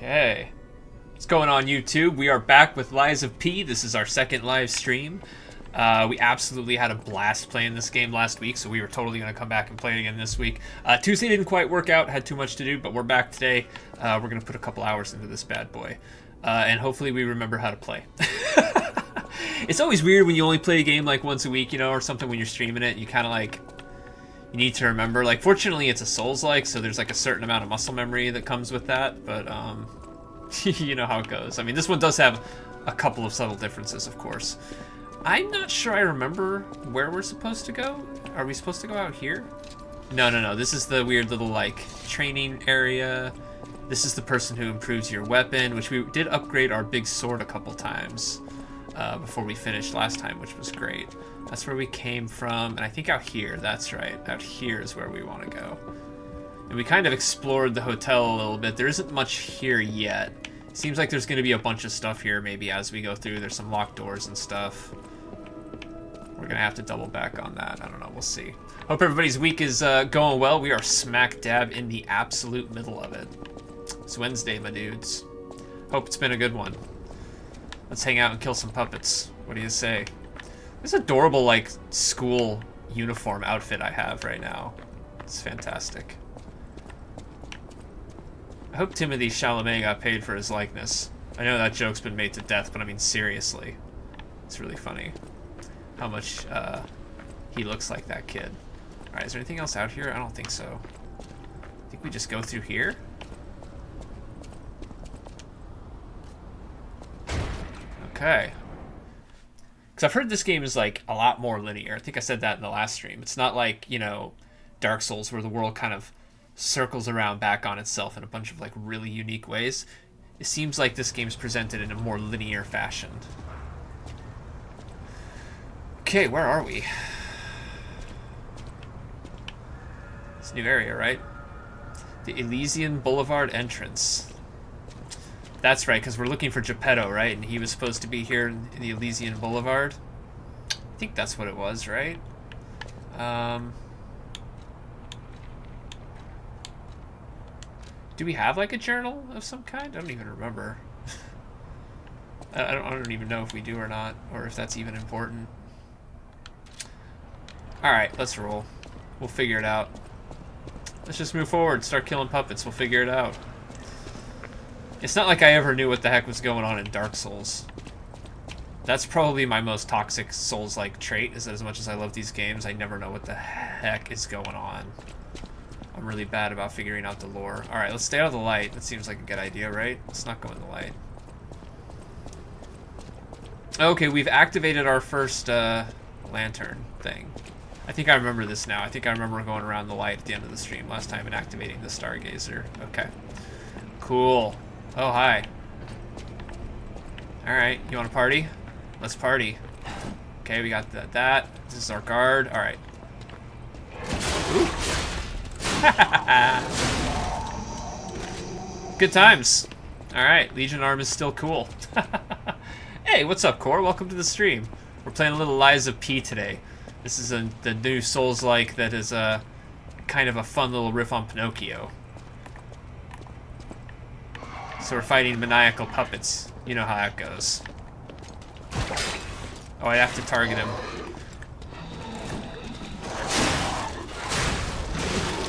Okay. What's going on, YouTube? We are back with Lies of P. This is our second live stream. We absolutely had a blast playing this game last week, so we were totally going to come back and play it again this week. Tuesday didn't quite work out, had too much to do, but we're back today. We're going to put a couple hours into this bad boy. And hopefully we remember how to play. It's always weird when you only play a game like once a week, you know, or something when you're streaming it. You kind of like... You need to remember. Like, fortunately, it's a Soulslike, so there's like a certain amount of muscle memory that comes with that, but you know how it goes. I mean, this one does have a couple of subtle differences, of course. I'm not sure I remember where we're supposed to go. Are we supposed to go out here? No. This is the weird little, like, training area. This is the person who improves your weapon, which we did upgrade our big sword a couple times before we finished last time, which was great. That's where we came from, and I think out here, that's right. Out here is where we want to go. And we kind of explored the hotel a little bit. There isn't much here yet. Seems like there's going to be a bunch of stuff here maybe as we go through. There's some locked doors and stuff. We're going to have to double back on that. I don't know. We'll see. Hope everybody's week is going well. We are smack dab in the absolute middle of it. It's Wednesday, my dudes. Hope it's been a good one. Let's hang out and kill some puppets. What do you say? This adorable, like, school uniform outfit I have right now. It's fantastic. I hope Timothée Chalamet got paid for his likeness. I know that joke's been made to death, but I mean, seriously. It's really funny how much he looks like that kid. Alright, is there anything else out here? I don't think so. I think we just go through here. Okay. Because I've heard this game is, like, a lot more linear. I think I said that in the last stream. It's not like, you know, Dark Souls, where the world kind of circles around back on itself in a bunch of, like, really unique ways. It seems like this game's presented in a more linear fashion. Okay, where are we? It's a new area, right? The Elysian Boulevard entrance. That's right, because we're looking for Geppetto, right? And he was supposed to be here in the Elysian Boulevard. I think that's what it was, right? Do we have, like, a journal of some kind? I don't even remember. I don't even know if we do or not, or if that's even important. Alright, let's roll. We'll figure it out. Let's just move forward, start killing puppets. We'll figure it out. It's not like I ever knew what the heck was going on in Dark Souls. That's probably my most toxic Souls-like trait, is that as much as I love these games, I never know what the heck is going on. I'm really bad about figuring out the lore. Alright, let's stay out of the light. That seems like a good idea, right? Let's not go in the light. Okay, we've activated our first lantern thing. I think I remember this now. I think I remember going around the light at the end of the stream last time and activating the Stargazer. Okay. Cool. Oh, hi. Alright, you want to party? Let's party. Okay, we got that. This is our guard. Alright. Ooh. Good times. Alright, Legion Arm is still cool. Hey, what's up, Core? Welcome to the stream. We're playing a little Lies of P today. This is the new Souls-like that is kind of a fun little riff on Pinocchio. So we're fighting maniacal puppets. You know how that goes. Oh, I have to target him.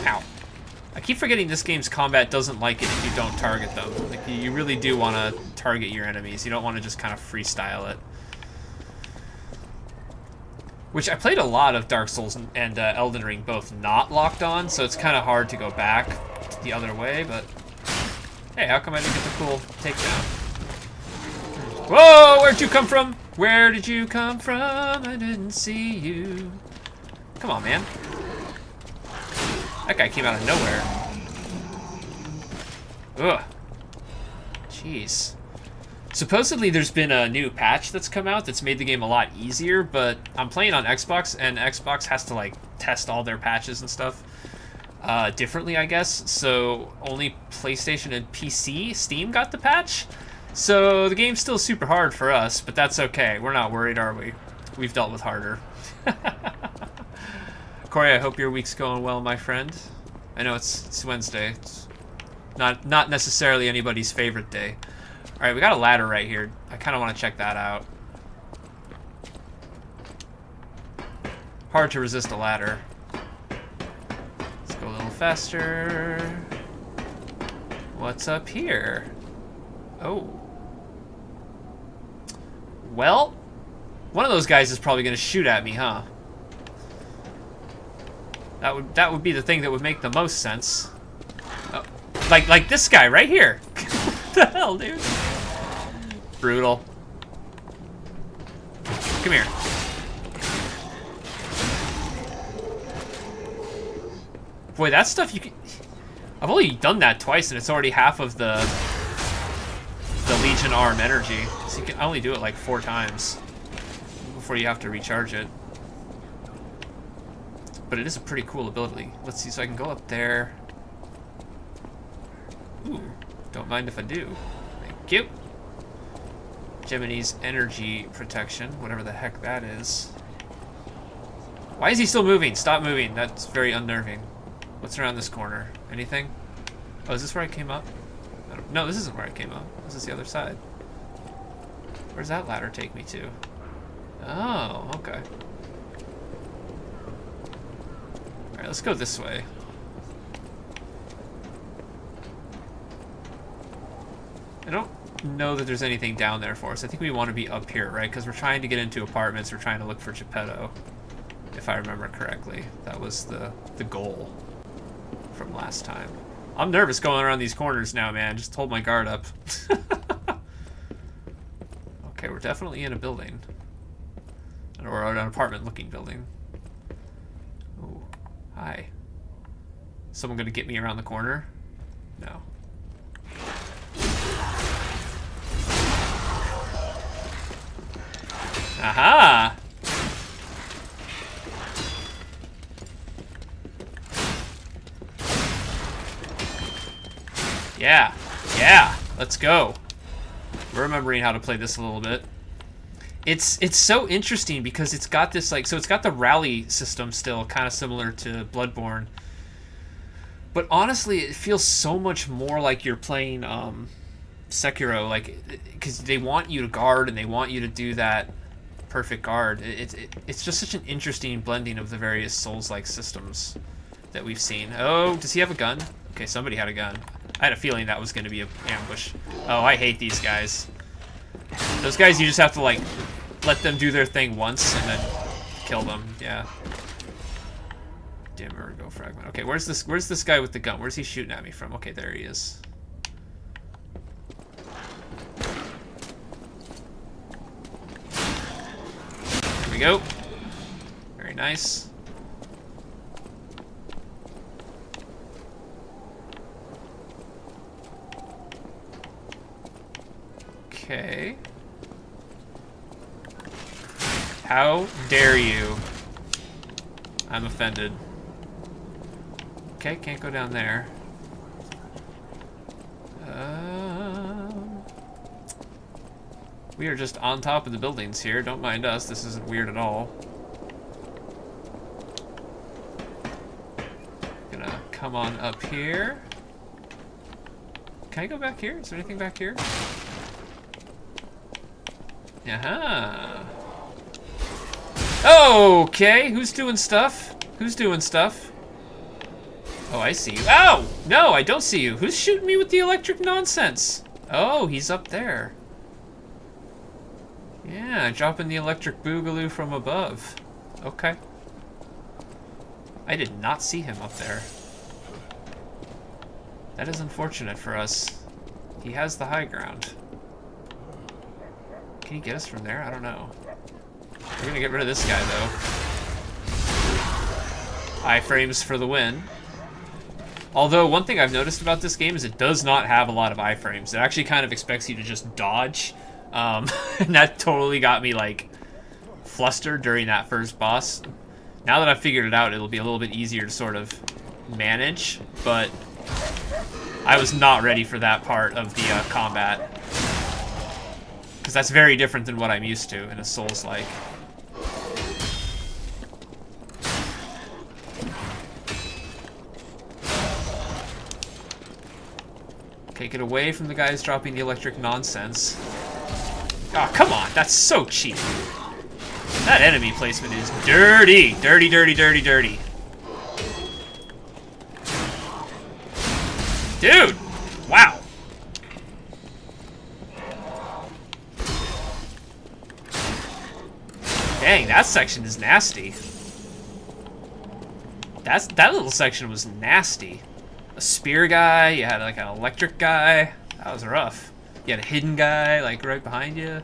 Ow. I keep forgetting this game's combat doesn't like it if you don't target them. Like, you really do want to target your enemies. You don't want to just kind of freestyle it. Which, I played a lot of Dark Souls and Elden Ring both not locked on, so it's kind of hard to go back the other way, but... Hey, how come I didn't get the cool takedown? Whoa, where'd you come from? Where did you come from? I didn't see you. Come on, man. That guy came out of nowhere. Ugh. Jeez. Supposedly there's been a new patch that's come out that's made the game a lot easier, but I'm playing on Xbox, and Xbox has to, like, test all their patches and stuff. Differently, I guess, so only PlayStation and PC, Steam got the patch, so the game's still super hard for us, but that's okay. We're not worried, are we? We've dealt with harder. Corey, I hope your week's going well, my friend. I know it's Wednesday. Not necessarily anybody's favorite day. All right, we got a ladder right here. I kind of want to check that out. Hard to resist a ladder. Let's go a little faster. What's up here? Oh. Well, one of those guys is probably going to shoot at me, huh? That would be the thing that would make the most sense. Oh, like this guy right here. What the hell, dude? Brutal. Come here. Boy, that stuff you can... I've only done that twice, and it's already half of the Legion Arm energy. So you can only do it like 4 times before you have to recharge it. But it is a pretty cool ability. Let's see, so I can go up there. Ooh, don't mind if I do. Thank you. Gemini's energy protection, whatever the heck that is. Why is he still moving? Stop moving. That's very unnerving. What's around this corner? Anything? Oh, is this where I came up? No, this isn't where I came up. This is the other side. Where's that ladder take me to? Oh, okay. Alright, let's go this way. I don't know that there's anything down there for us. I think we want to be up here, right? Because we're trying to get into apartments. We're trying to look for Geppetto, if I remember correctly. That was the goal from last time. I'm nervous going around these corners now, man. Just hold my guard up. Okay, we're definitely in a building. Or an apartment-looking building. Oh, hi. Someone gonna get me around the corner? No. Aha! Yeah, yeah, let's go. We're remembering how to play this a little bit. It's so interesting because it's got this like, so it's got the rally system still, kind of similar to Bloodborne. But honestly, it feels so much more like you're playing Sekiro, like, because they want you to guard and they want you to do that perfect guard. It's just such an interesting blending of the various Souls-like systems that we've seen. Oh, does he have a gun? Okay, somebody had a gun. I had a feeling that was going to be an ambush. Oh, I hate these guys. Those guys, you just have to, like, let them do their thing once and then kill them. Yeah. Dim ergo fragment. Okay, where's this guy with the gun? Where's he shooting at me from? Okay, there he is. There we go. Very nice. Okay. How dare you? I'm offended. Okay, can't go down there. We are just on top of the buildings here. Don't mind us. This isn't weird at all. Gonna come on up here. Can I go back here? Is there anything back here? Aha. Okay, who's doing stuff? Who's doing stuff? Oh, I see you. Ow! No, I don't see you. Who's shooting me with the electric nonsense? Oh, he's up there. Yeah, dropping the electric boogaloo from above. Okay. I did not see him up there. That is unfortunate for us. He has the high ground. Can he get us from there? I don't know. We're gonna get rid of this guy, though. Iframes for the win. Although, one thing I've noticed about this game is it does not have a lot of iframes. It actually kind of expects you to just dodge. And that totally got me, like, flustered during that first boss. Now that I've figured it out, it'll be a little bit easier to sort of manage, but I was not ready for that part of the combat. Because that's very different than what I'm used to in a Souls-like. Okay, get away from the guys dropping the electric nonsense. Oh, come on. That's so cheap. That enemy placement is dirty. Dirty, dirty, dirty, dirty. Dude! Wow. Dang, that section is nasty. That little section was nasty. A spear guy, you had like an electric guy. That was rough. You had a hidden guy like right behind you.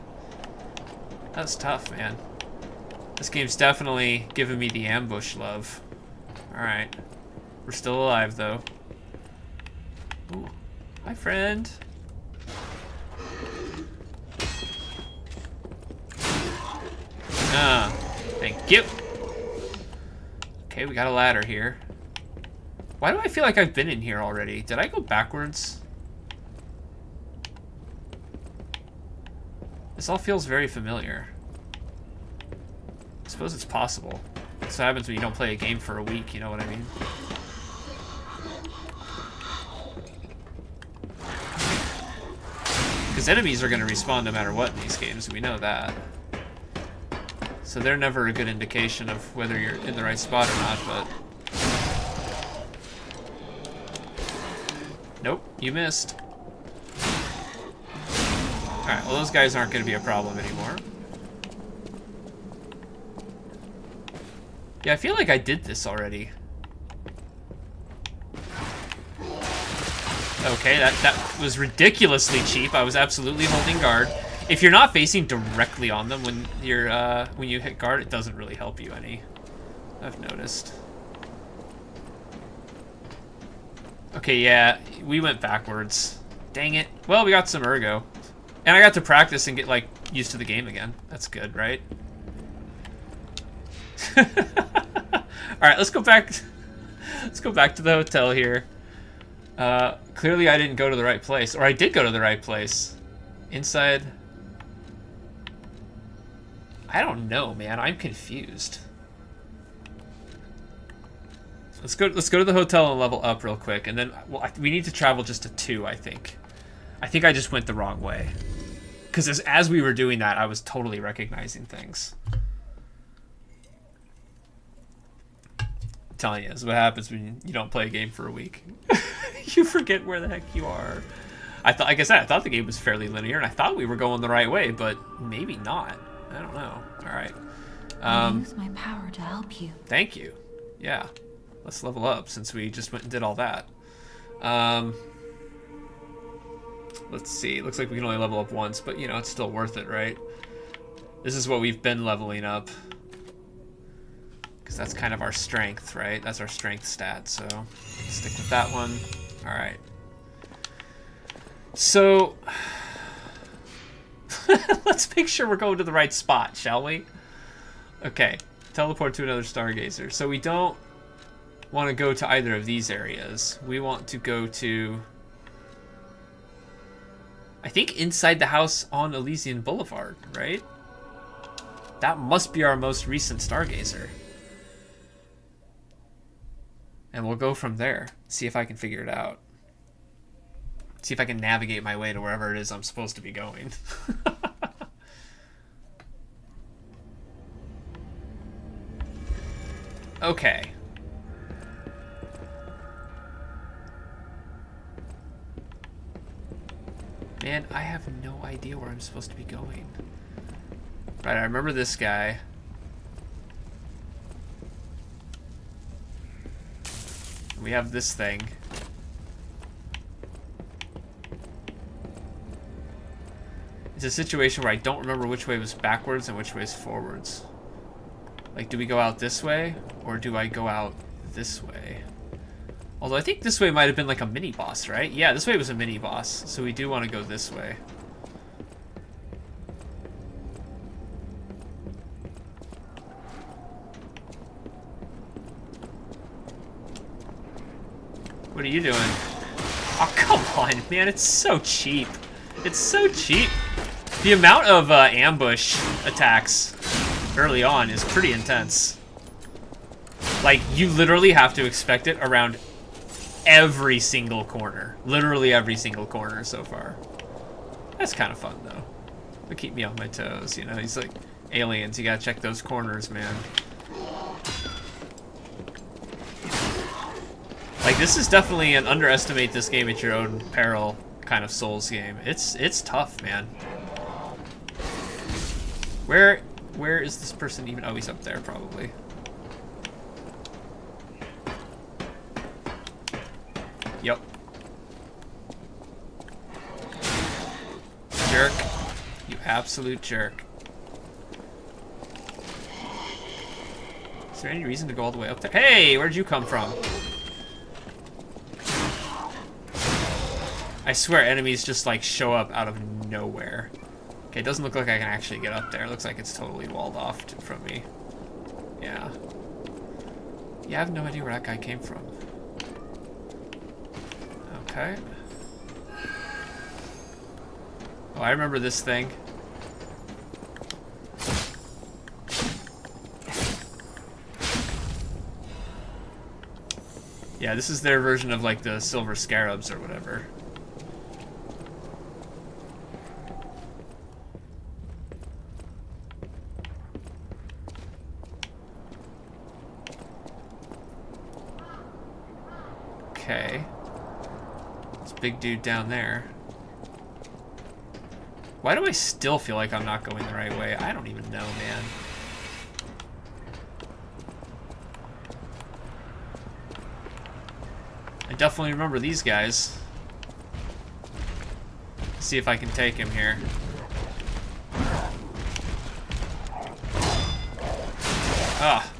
That was tough, man. This game's definitely giving me the ambush love. Alright. We're still alive though. Ooh. Hi, friend. Thank you. Okay, we got a ladder here. Why do I feel like I've been in here already? Did I go backwards? This all feels very familiar. I suppose it's possible. That's what happens when you don't play a game for a week, you know what I mean? Because enemies are going to respawn no matter what in these games, we know that. So they're never a good indication of whether you're in the right spot or not, but... Nope, you missed. Alright, well those guys aren't going to be a problem anymore. Yeah, I feel like I did this already. Okay, that was ridiculously cheap. I was absolutely holding guard. If you're not facing directly on them when you hit guard, it doesn't really help you any. I've noticed. Okay, yeah, we went backwards. Dang it. Well, we got some ergo. And I got to practice and get, like, used to the game again. That's good, right? Alright, let's go back. Let's go back to the hotel here. Clearly I didn't go to the right place. Or I did go to the right place. Inside... I don't know, man. I'm confused. Let's go to the hotel and level up real quick, and then we need to travel just to 2, I think. I think I just went the wrong way. Because as we were doing that, I was totally recognizing things. I'm telling you, this is what happens when you don't play a game for a week. You forget where the heck you are. Like I said, I thought the game was fairly linear, and I thought we were going the right way, but maybe not. I don't know. All right. I'll use my power to help you. Thank you. Yeah. Let's level up since we just went and did all that. Let's see. Looks like we can only level up once, but, you know, it's still worth it, right? This is what we've been leveling up. Because that's kind of our strength, right? That's our strength stat, so let's stick with that one. All right. So... let's make sure we're going to the right spot, shall we? Okay. Teleport to another stargazer. So we don't want to go to either of these areas. We want to go to... I think inside the house on Elysian Boulevard, right? That must be our most recent stargazer. And we'll go from there. See if I can figure it out. See if I can navigate my way to wherever it is I'm supposed to be going. Okay. Man, I have no idea where I'm supposed to be going. Right, I remember this guy. We have this thing. It's a situation where I don't remember which way was backwards and which way is forwards. Like, do we go out this way, or do I go out this way? Although I think this way might have been like a mini-boss, right? Yeah, this way was a mini-boss, so we do want to go this way. What are you doing? Oh, come on, man, it's so cheap. It's so cheap. The amount of ambush attacks early on is pretty intense. Like, you literally have to expect it around every single corner. Literally every single corner so far. That's kind of fun, though. It'll keep me on my toes, you know? He's like, aliens, you gotta check those corners, man. Like, this is definitely an underestimate this game at your own peril kind of Souls game. It's tough, man. Where is this person even? Oh, he's up there, probably. Yep. Jerk. You absolute jerk. Is there any reason to go all the way up there? Hey, where'd you come from? I swear enemies just like show up out of nowhere. Okay, it doesn't look like I can actually get up there. It looks like it's totally walled off from me. Yeah. Yeah, I have no idea where that guy came from. Okay. Oh, I remember this thing. Yeah, this is their version of like the silver scarabs or whatever. Okay. This big dude down there. Why do I still feel like I'm not going the right way? I don't even know, man. I definitely remember these guys. Let's see if I can take him here. Ah.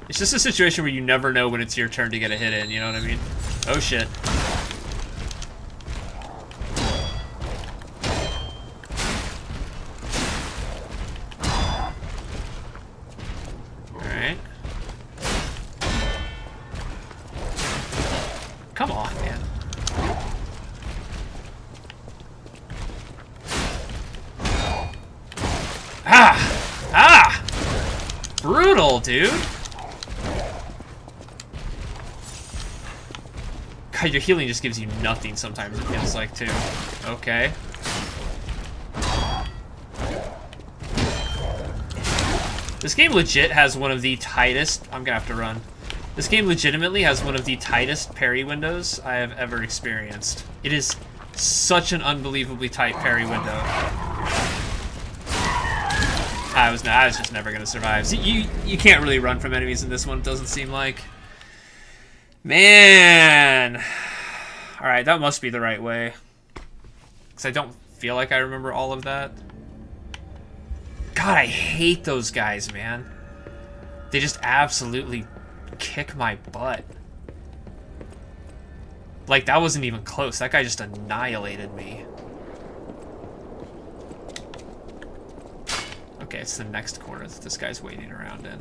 It's just a situation where you never know when it's your turn to get a hit in, you know what I mean? Oh shit. Alright. Come on, man. Ah! Ah! Brutal, dude. God, your healing just gives you nothing sometimes, it feels like, too. Okay. This game legit has one of the tightest... I'm gonna have to run. This game legitimately has one of the tightest parry windows I have ever experienced. It is such an unbelievably tight parry window. I was just never gonna survive. So you can't really run from enemies in this one, it doesn't seem like. Man. Alright, that must be the right way. Because I don't feel like I remember all of that. God, I hate those guys, man. They just absolutely kick my butt. Like, that wasn't even close. That guy just annihilated me. Okay, it's the next corner that this guy's waiting around in.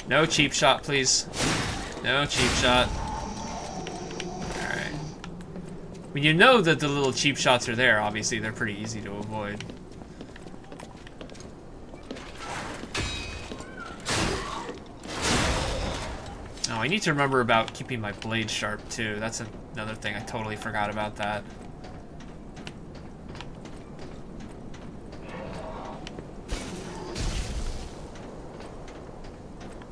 No cheap shot, please. No cheap shot. Alright. When you know that the little cheap shots are there, obviously they're pretty easy to avoid. Oh, I need to remember about keeping my blade sharp, too. That's another thing. I totally forgot about that.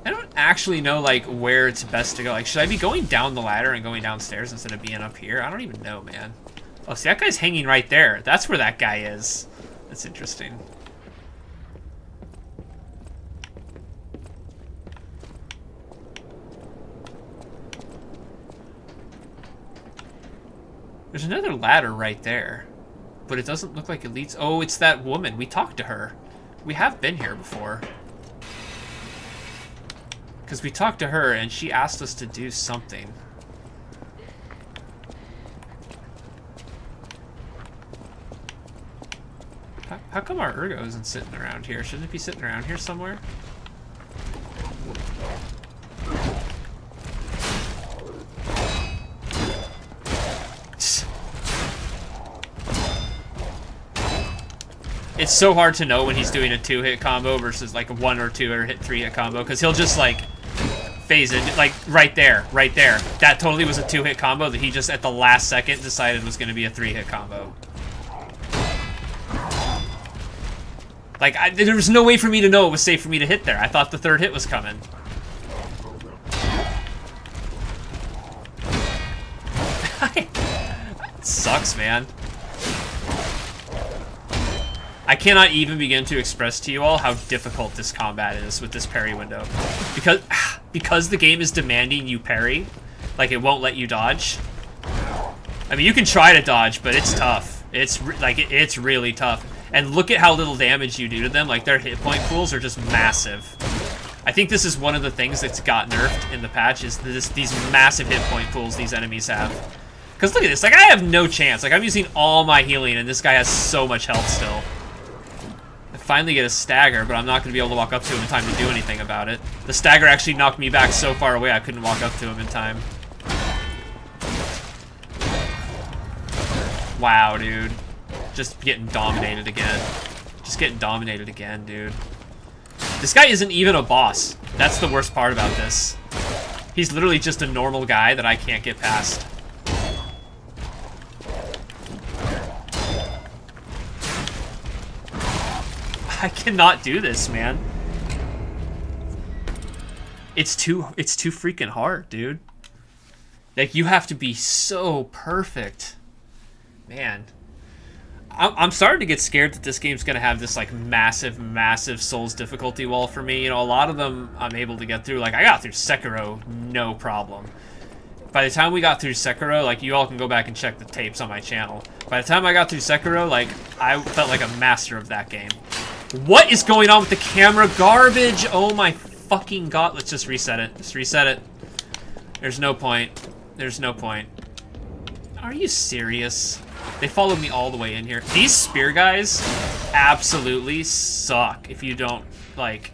I don't actually know, like, where it's best to go. Like, should I be going down the ladder and going downstairs instead of being up here? I don't even know, man. Oh, see, that guy's hanging right there. That's where that guy is. That's interesting. There's another ladder right there. But it doesn't look like it leads... Oh, it's that woman. We talked to her. We have been here before. Because we talked to her, and she asked us to do something. How come our ergo isn't sitting around here? Shouldn't it be sitting around here somewhere? It's so hard to know when he's doing a 2-hit combo versus like a 1 or 2 or hit 3-hit combo, because he'll just like phase it, like right there. That totally was a 2-hit combo that he just at the last second decided was going to be a 3-hit combo. Like, there was no way for me to know it was safe for me to hit there. I thought the 3rd hit was coming. It sucks, man. I cannot even begin to express to you all how difficult this combat is with this parry window. Because the game is demanding you parry, like it won't let you dodge. I mean, you can try to dodge, but it's tough. It's really tough. And look at how little damage you do to them. Like, their hit point pools are just massive. I think this is one of the things that's got nerfed in the patch, is these massive hit point pools these enemies have. Because look at this, like, I have no chance. Like, I'm using all my healing, and this guy has so much health still. I finally get a stagger, but I'm not going to be able to walk up to him in time to do anything about it. The stagger actually knocked me back so far away I couldn't walk up to him in time. Wow, dude. Just getting dominated again. Just getting dominated again, dude. This guy isn't even a boss. That's the worst part about this. He's literally just a normal guy that I can't get past. I cannot do this, man. It's too freaking hard, dude. Like, you have to be so perfect. Man. I'm starting to get scared that this game's gonna have this like massive Souls difficulty wall for me. You know, a lot of them I'm able to get through. Like, I got through Sekiro, no problem. By the time we got through Sekiro, like, you all can go back and check the tapes on my channel. By the time I got through Sekiro, like, I felt like a master of that game. What is going on with the camera garbage? Oh my fucking god. Let's just reset it. Just reset it. There's no point. There's no point. Are you serious? They followed me all the way in here. These spear guys absolutely suck if you don't, like...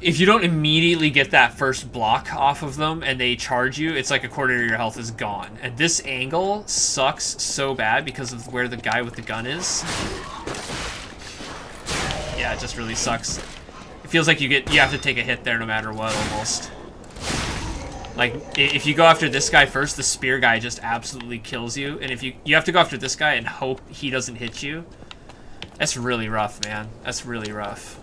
If you don't immediately get that first block off of them and they charge you, it's like a quarter of your health is gone. And this angle sucks so bad because of where the guy with the gun is. Yeah, it just really sucks. It feels like you have to take a hit there no matter what, almost. Like, if you go after this guy first, the spear guy just absolutely kills you. And if you have to go after this guy and hope he doesn't hit you. That's really rough, man. That's really rough.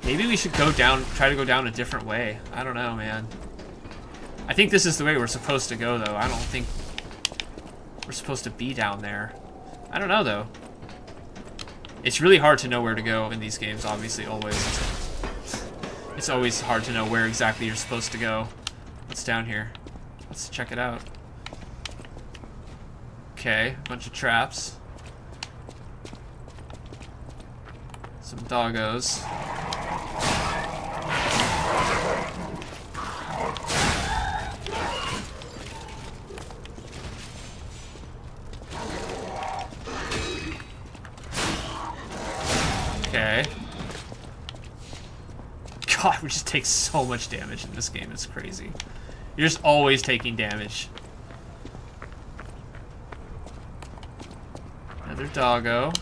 Maybe we should go down, try to go down a different way. I don't know, man. I think this is the way we're supposed to go, though. I don't think we're supposed to be down there. I don't know, though. It's really hard to know where to go in these games, obviously, always. It's always hard to know where exactly you're supposed to go. What's down here? Let's check it out. Okay, a bunch of traps. Some doggos. Okay. God, we just take so much damage in this game. It's crazy. You're just always taking damage. Another doggo.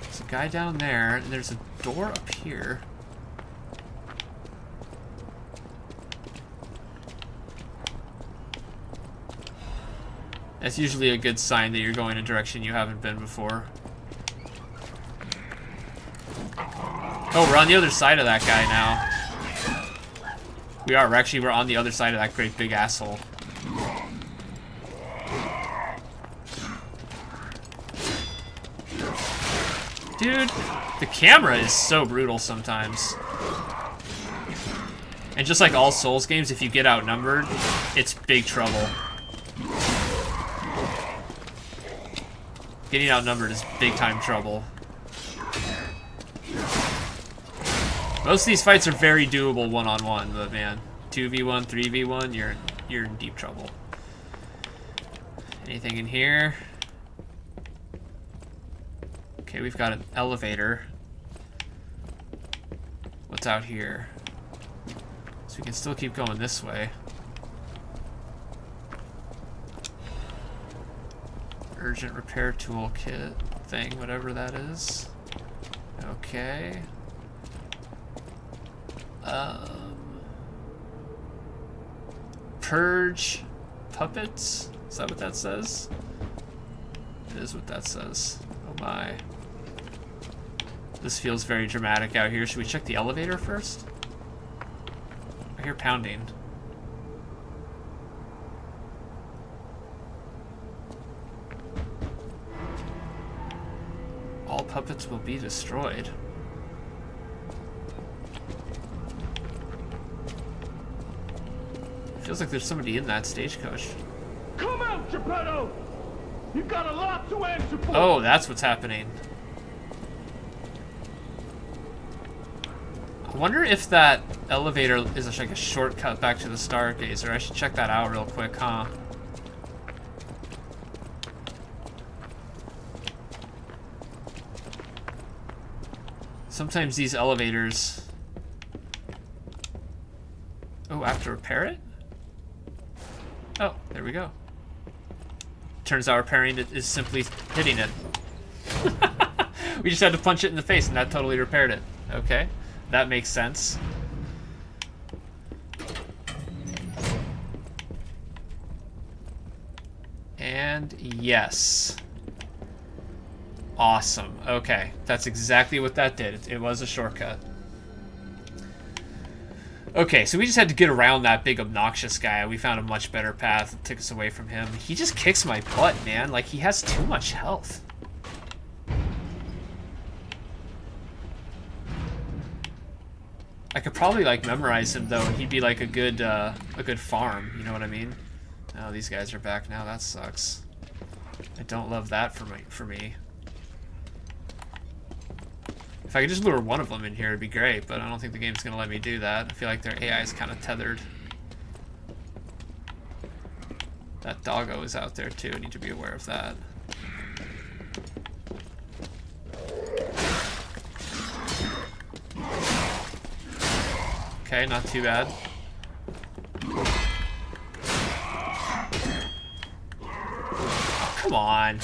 There's a guy down there, and there's a door up here. That's usually a good sign that you're going in a direction you haven't been before. Oh, we're on the other side of that guy now. We are. We're on the other side of that great big asshole. Dude, the camera is so brutal sometimes. And just like all Souls games, if you get outnumbered, it's big trouble. Getting outnumbered is big time trouble. Most of these fights are very doable one-on-one, but man, 2v1, 3v1, you're in deep trouble. Anything in here? Okay, we've got an elevator. What's out here? So we can still keep going this way. Urgent repair toolkit thing, whatever that is. Okay. Purge puppets? Is that what that says? It is what that says. Oh my. This feels very dramatic out here. Should we check the elevator first? I hear pounding. All puppets will be destroyed. Feels like there's somebody in that stagecoach. Come out, Geppetto! You've got a lot to answer for! Oh, that's what's happening. I wonder if that elevator is like a shortcut back to the Stargazer. I should check that out real quick, huh? Sometimes these elevators... Oh, I have to repair it? Oh, there we go. Turns out repairing it is simply hitting it. We just had to punch it in the face and that totally repaired it. Okay, that makes sense. And yes. Awesome. Okay, that's exactly what that did. It was a shortcut. Okay, so we just had to get around that big obnoxious guy. We found a much better path that took us away from him. He just kicks my butt, man. Like, he has too much health. I could probably, like, memorize him, though, and he'd be, like, a good farm. You know what I mean? Oh, these guys are back now. That sucks. I don't love that for me. If I could just lure one of them in here, it'd be great, but I don't think the game's going to let me do that. I feel like their AI is kind of tethered. That doggo is out there, too. I need to be aware of that. Okay, not too bad. Oh, come on.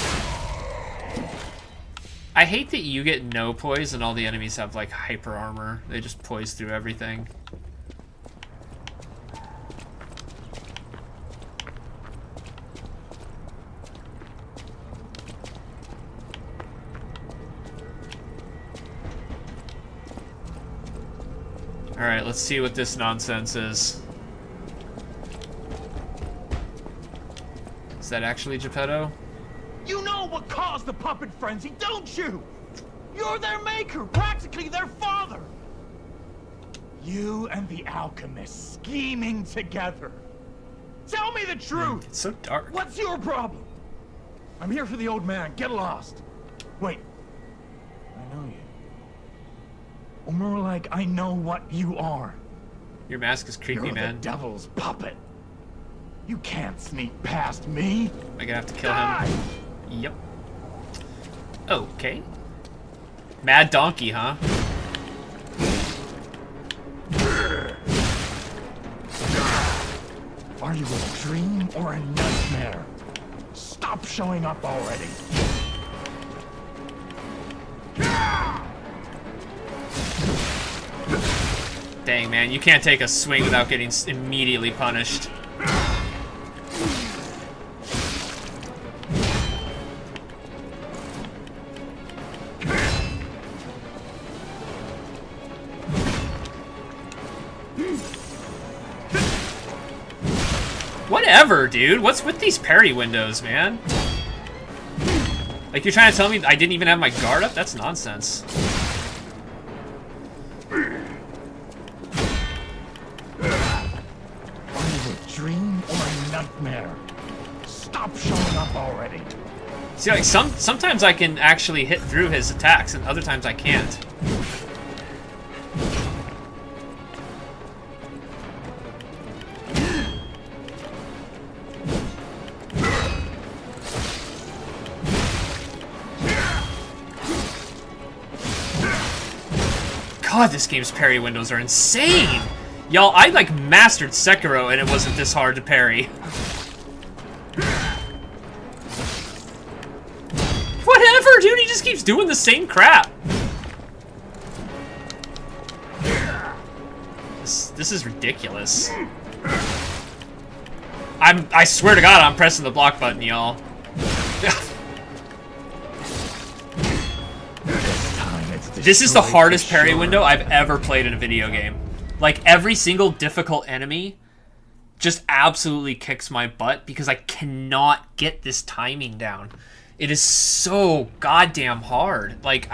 I hate that you get no poise and all the enemies have like hyper armor. They just poise through everything. Alright, let's see what this nonsense is. Is that actually Geppetto? You know what caused the puppet frenzy, don't you? You're their maker, practically their father. You and the alchemist scheming together. Tell me the truth. It's so dark. What's your problem? I'm here for the old man. Get lost. Wait. I know you. Or more like, I know what you are. Your mask is creepy, You're man. the devil's puppet. You can't sneak past me. Am I gonna have to kill Die! him? Yep. Okay. Mad donkey, huh? Are you a dream or a nightmare? Stop showing up already. Dang, man, you can't take a swing without getting immediately punished. Whatever, dude. What's with these parry windows, man? Like, you're trying to tell me I didn't even have my guard up? That's nonsense. Are you a dream or a nightmare? Stop showing up already. See, like, sometimes I can actually hit through his attacks, and other times I can't. God, this game's parry windows are insane! Y'all, I like mastered Sekiro and it wasn't this hard to parry. Whatever, dude, he just keeps doing the same crap. This is ridiculous. I swear to God, I'm pressing the block button, y'all. This is the hardest parry window I've ever played in a video game. Like, every single difficult enemy just absolutely kicks my butt because I cannot get this timing down. It is so goddamn hard. Like,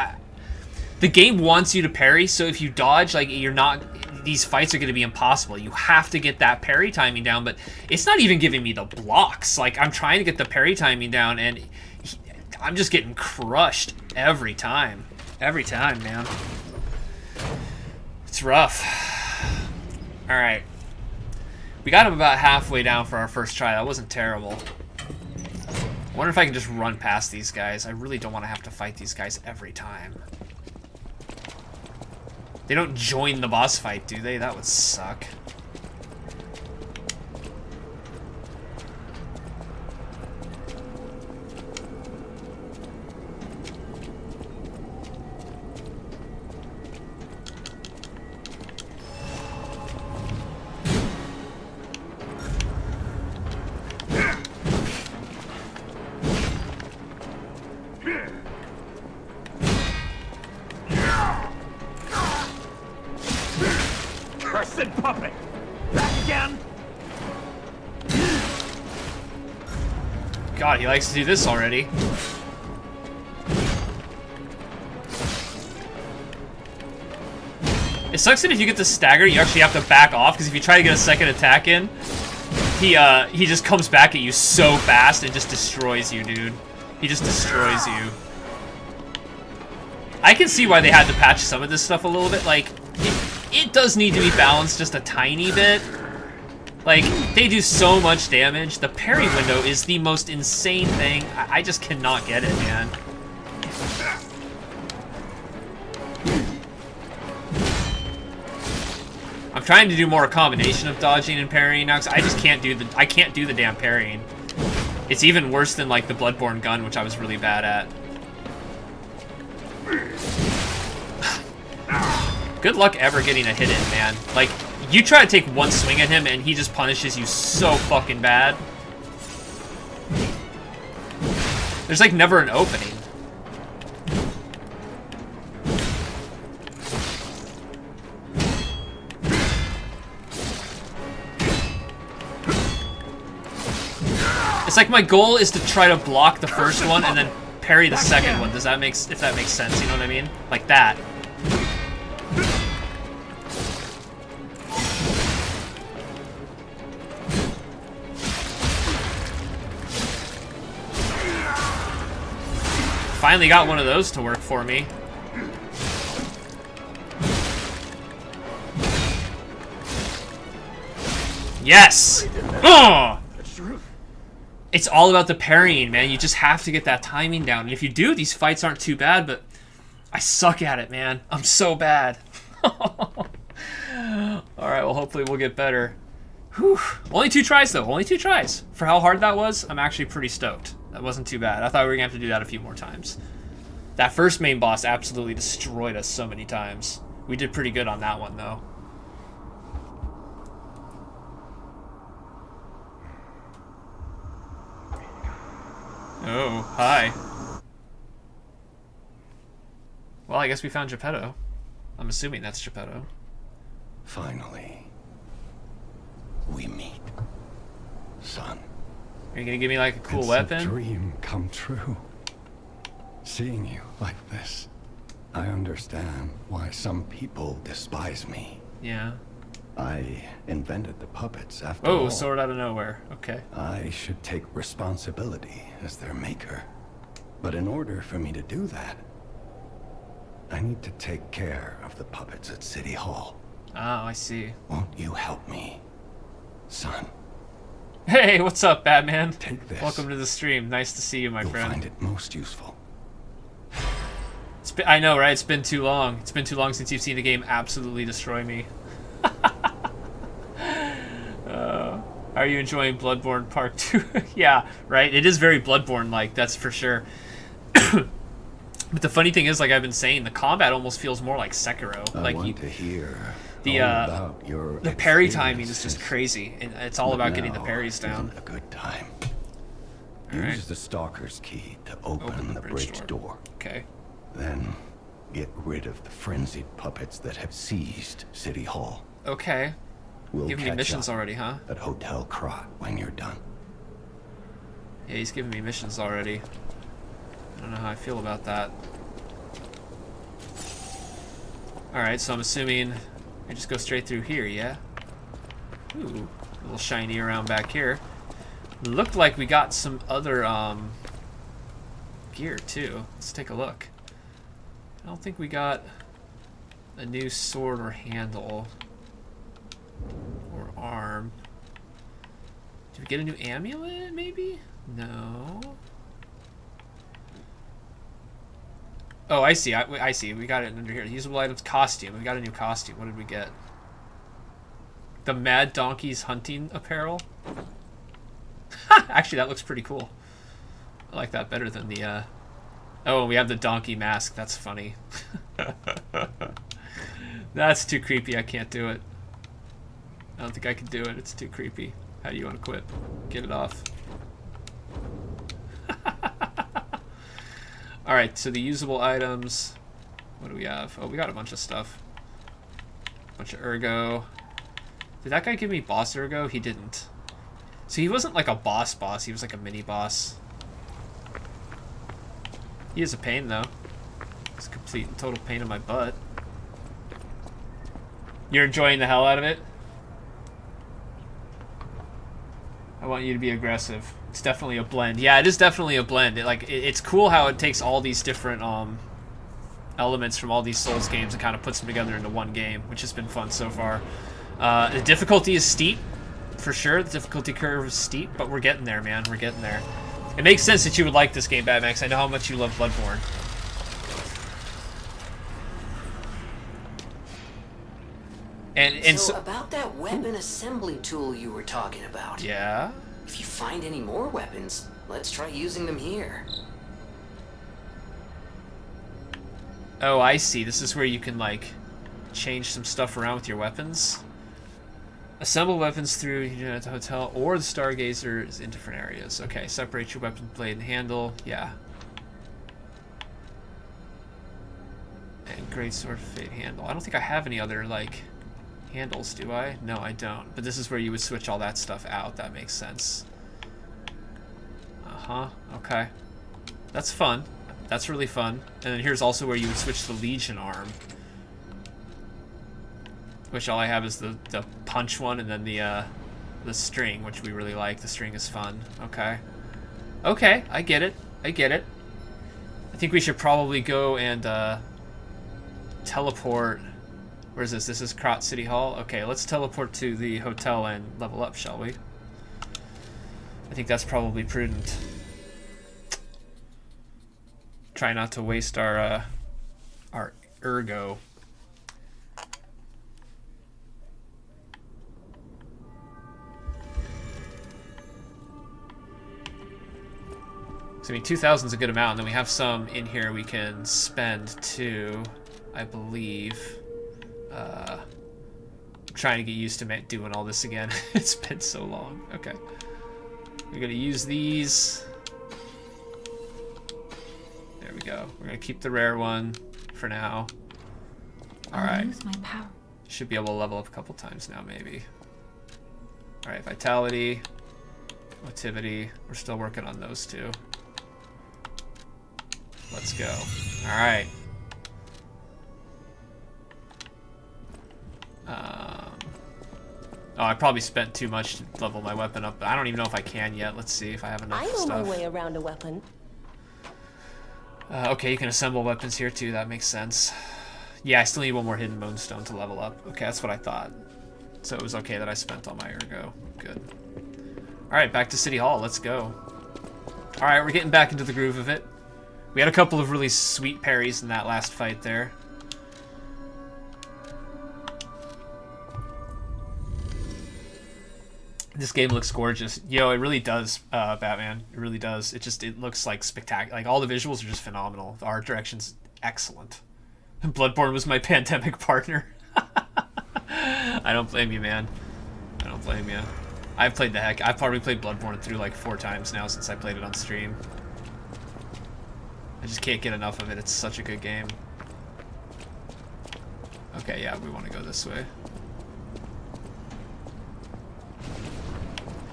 the game wants you to parry, so if you dodge, like, you're not... These fights are going to be impossible. You have to get that parry timing down, but it's not even giving me the blocks. Like, I'm trying to get the parry timing down, and I'm just getting crushed every time. Every time, man. It's rough. Alright. We got him about halfway down for our first try. That wasn't terrible. I wonder if I can just run past these guys. I really don't want to have to fight these guys every time. They don't join the boss fight, do they? That would suck. Puppet! Back again! God, he likes to do this already. It sucks that if you get the stagger, you actually have to back off, because if you try to get a second attack in, he just comes back at you so fast and just destroys you, dude. He just destroys you. I can see why they had to patch some of this stuff a little bit. Like, it does need to be balanced just a tiny bit. Like, they do so much damage. The parry window is the most insane thing. I just cannot get it, man. I'm trying to do more a combination of dodging and parrying now, because I just can't do the damn parrying. It's even worse than like the Bloodborne gun, which I was really bad at. Good luck ever getting a hit in, man. Like, you try to take one swing at him and he just punishes you so fucking bad. There's like never an opening. It's like my goal is to try to block the first one and then parry the second one. Does that make, if that makes sense, you know what I mean? Like that. Finally got one of those to work for me. Yes! Oh! It's all about the parrying, man. You just have to get that timing down. And if you do, these fights aren't too bad, but I suck at it, man. I'm so bad. Alright, well, hopefully we'll get better. Whew. Only 2 tries, though. Only 2 tries. For how hard that was, I'm actually pretty stoked. That wasn't too bad. I thought we were going to have to do that a few more times. That first main boss absolutely destroyed us so many times. We did pretty good on that one, though. Oh, hi. Well, I guess we found Geppetto. I'm assuming that's Geppetto. Finally, we meet, son. Are you gonna give me like a cool It's weapon? A dream come true. Seeing you like this, I understand why some people despise me. Yeah. I invented the puppets after all. Oh, sword out of nowhere. Okay. I should take responsibility as their maker. But in order for me to do that, I need to take care of the puppets at City Hall. Oh, I see. Won't you help me, son? Hey, what's up, Batman? Take this. Welcome to the stream. Nice to see you, my You'll friend. find it most useful. I know, right? It's been too long. It's been too long since you've seen a game absolutely destroy me. Are you enjoying Bloodborne Part 2? Yeah, right? It is very Bloodborne-like, that's for sure. But the funny thing is, like I've been saying, the combat almost feels more like Sekiro. I Like want to hear the about your the parry timing is just crazy, and it's all about getting the parries down. Isn't a good time. All Use right. the stalker's key to open the bridge door. Okay. Then get rid of the frenzied puppets that have seized City Hall. Okay. We'll Giving me catch missions up already, huh? at Hotel Krat when you're done. Yeah, he's giving me missions already. I don't know how I feel about that. Alright, so I'm assuming I just go straight through here, yeah? Ooh, a little shiny around back here. Looked like we got some other gear too. Let's take a look. I don't think we got a new sword or handle or arm. Did we get a new amulet maybe? No. Oh, I see. I see. We got it under here. Usable items, costume. We got a new costume. What did we get? The Mad Donkey's hunting apparel. Actually, that looks pretty cool. I like that better than the. Oh, we have the donkey mask. That's funny. That's too creepy. I can't do it. I don't think I can do it. It's too creepy. How do you unequip? Get it off. Alright, so the usable items. What do we have? Oh, we got a bunch of stuff. A bunch of ergo. Did that guy give me boss ergo? He didn't. So he wasn't like a boss, he was like a mini boss. He is a pain though. It's a complete and total pain in my butt. You're enjoying the hell out of it? I want you to be aggressive. It's definitely a blend. Yeah, it is definitely a blend. It's cool how it takes all these different elements from all these Souls games and kind of puts them together into one game, which has been fun so far. The difficulty is steep, for sure. The difficulty curve is steep, but we're getting there, man. We're getting there. It makes sense that you would like this game, Batmax. I know how much you love Bloodborne. And so about that weapon assembly tool you were talking about. Yeah? If you find any more weapons, let's try using them here. Oh, I see. This is where you can, like, change some stuff around with your weapons. Assemble weapons through at the hotel or the Stargazers in different areas. Okay, separate your weapon blade and handle. Yeah. And great sword fate handle. I don't think I have any other, like, handles, do I? No, I don't. But this is where you would switch all that stuff out. That makes sense. Uh-huh. Okay. That's fun. That's really fun. And then here's also where you would switch the Legion arm. Which all I have is the punch one and then the string, which we really like. The string is fun. Okay. Okay, I get it. I get it. I think we should probably go and teleport. Where's this? This is Krat City Hall? Okay, let's teleport to the hotel and level up, shall we? I think that's probably prudent. Try not to waste our ergo. So, I mean, 2,000 is a good amount, and then we have some in here we can spend too, I believe. I'm trying to get used to doing all this again. It's been so long. Okay. We're going to use these. There we go. We're going to keep the rare one for now. Alright. Use my power. Should be able to level up a couple times now, maybe. Alright, vitality, motivity. We're still working on those two. Let's go. Alright. Oh, I probably spent too much to level my weapon up, but I don't even know if I can yet. Let's see if I have enough I know stuff. my way around a weapon. Okay, you can assemble weapons here too. That makes sense. Yeah, I still need one more hidden moonstone to level up. Okay, that's what I thought. So it was okay that I spent all my ergo. Good. Alright, back to City Hall. Let's go. Alright, we're getting back into the groove of it. We had a couple of really sweet parries in that last fight there. This game looks gorgeous. Yo, it really does, Batman. It really does. It looks like spectacular. Like, all the visuals are just phenomenal. The art direction's excellent. Bloodborne was my pandemic partner. I don't blame you, man. I don't blame you. I've played the heck. I've probably played Bloodborne through like 4 times now since I played it on stream. I just can't get enough of it. It's such a good game. Okay, yeah, we want to go this way.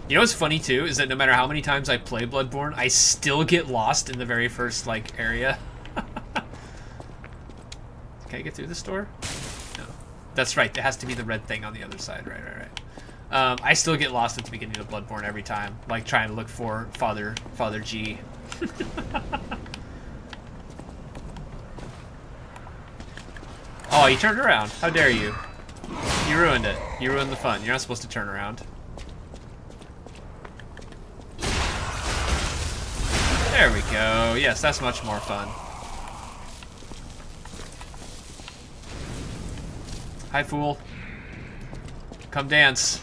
You know what's funny too is that no matter how many times I play Bloodborne, I still get lost in the very first like area. Can I get through this door? No. That's right. There has to be the red thing on the other side. Right. I still get lost at the beginning of Bloodborne every time, like trying to look for Father G. Oh, you turned around. How dare you? You ruined it. You ruined the fun. You're not supposed to turn around. There we go. Yes, that's much more fun. Hi, fool. Come dance.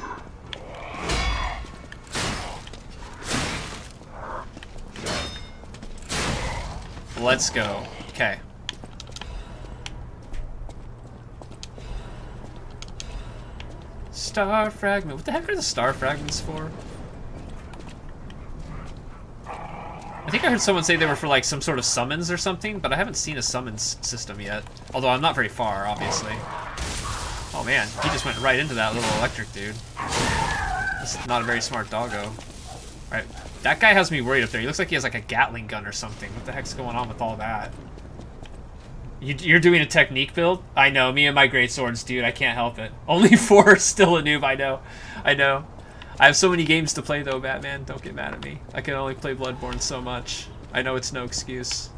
Let's go. Okay. Star fragment. What the heck are the star fragments for? I think I heard someone say they were for like some sort of summons or something, but I haven't seen a summons system yet. Although I'm not very far, obviously. Oh man, he just went right into that little electric dude. That's not a very smart doggo. Alright, that guy has me worried up there. He looks like he has like a Gatling gun or something. What the heck's going on with all that? You're doing a technique build? I know, me and my great swords, dude. I can't help it. Only 4 still a noob, I know. I have so many games to play though, Batman. Don't get mad at me. I can only play Bloodborne so much. I know it's no excuse.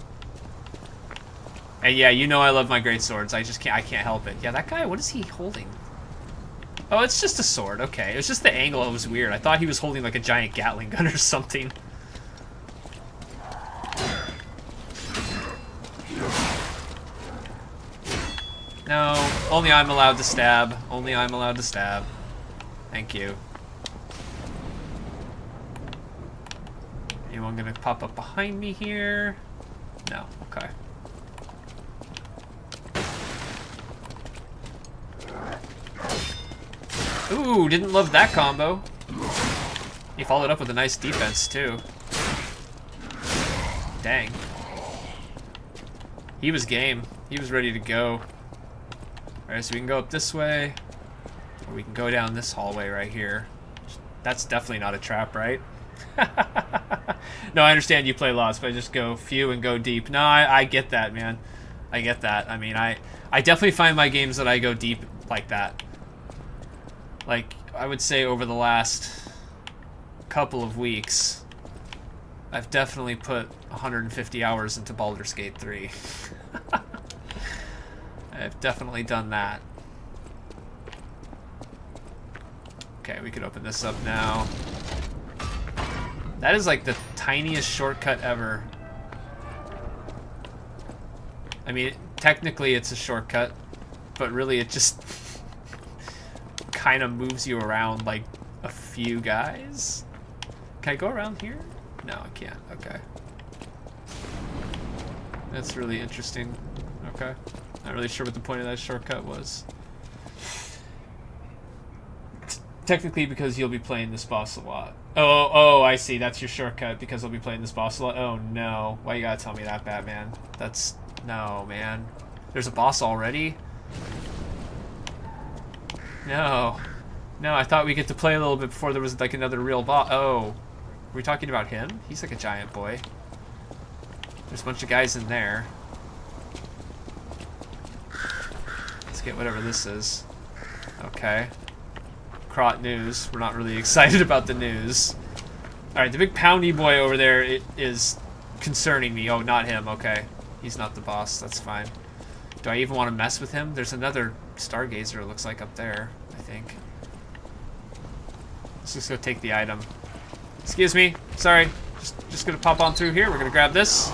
And yeah, you know I love my great swords. I can't help it. Yeah, that guy, what is he holding? Oh, it's just a sword. Okay. It was just the angle that was weird. I thought he was holding like a giant Gatling gun or something. No, only I'm allowed to stab. Only I'm allowed to stab. Thank you. Anyone gonna pop up behind me here? No, okay. Ooh, didn't love that combo. He followed up with a nice defense too. Dang. He was game. He was ready to go. Alright, so we can go up this way, or we can go down this hallway right here. That's definitely not a trap, right? No, I understand you play lots, but I just go few and go deep. No, I get that, man. I get that. I mean, I definitely find my games that I go deep like that. Like, I would say over the last couple of weeks, I've definitely put 150 hours into Baldur's Gate 3. I've definitely done that. Okay, we could open this up now. That is like the tiniest shortcut ever. I mean, technically it's a shortcut, but really it just kind of moves you around like a few guys. Can I go around here? No, I can't. Okay. That's really interesting. Okay. Not really sure what the point of that shortcut was. Technically because you'll be playing this boss a lot. Oh, I see. That's your shortcut because I'll be playing this boss a lot. Oh, no. Why you gotta tell me that, Batman? That's... No, man. There's a boss already? No. No, I thought we get to play a little bit before there was, like, another real boss. Oh. Are we talking about him? He's like a giant boy. There's a bunch of guys in there. Let's get whatever this is. Okay. Crot news. We're not really excited about the news. Alright, the big poundy boy over there is concerning me. Oh, not him. Okay. He's not the boss. That's fine. Do I even want to mess with him? There's another Stargazer, it looks like, up there, I think. Let's just go take the item. Excuse me. Sorry. Just gonna pop on through here. We're gonna grab this.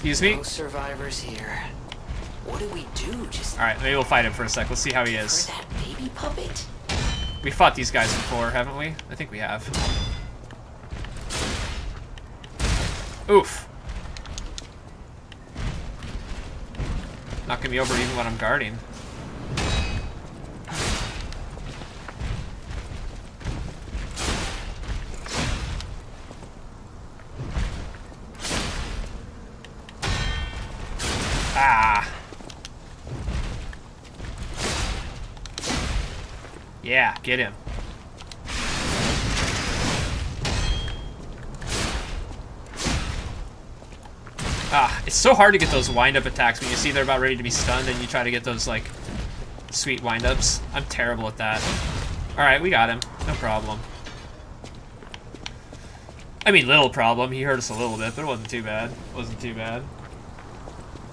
Excuse me? No survivors here. What do we do? Just Alright, maybe we'll fight him for a sec. Let's see how he for is. that baby puppet? We fought these guys before, haven't we? I think we have. Oof. Knocking me over even when I'm guarding. Ah. Yeah, get him. Ah, it's so hard to get those wind-up attacks when you see they're about ready to be stunned and you try to get those, like, sweet wind-ups. I'm terrible at that. Alright, we got him. No problem. I mean, little problem. He hurt us a little bit, but it wasn't too bad. Wasn't too bad.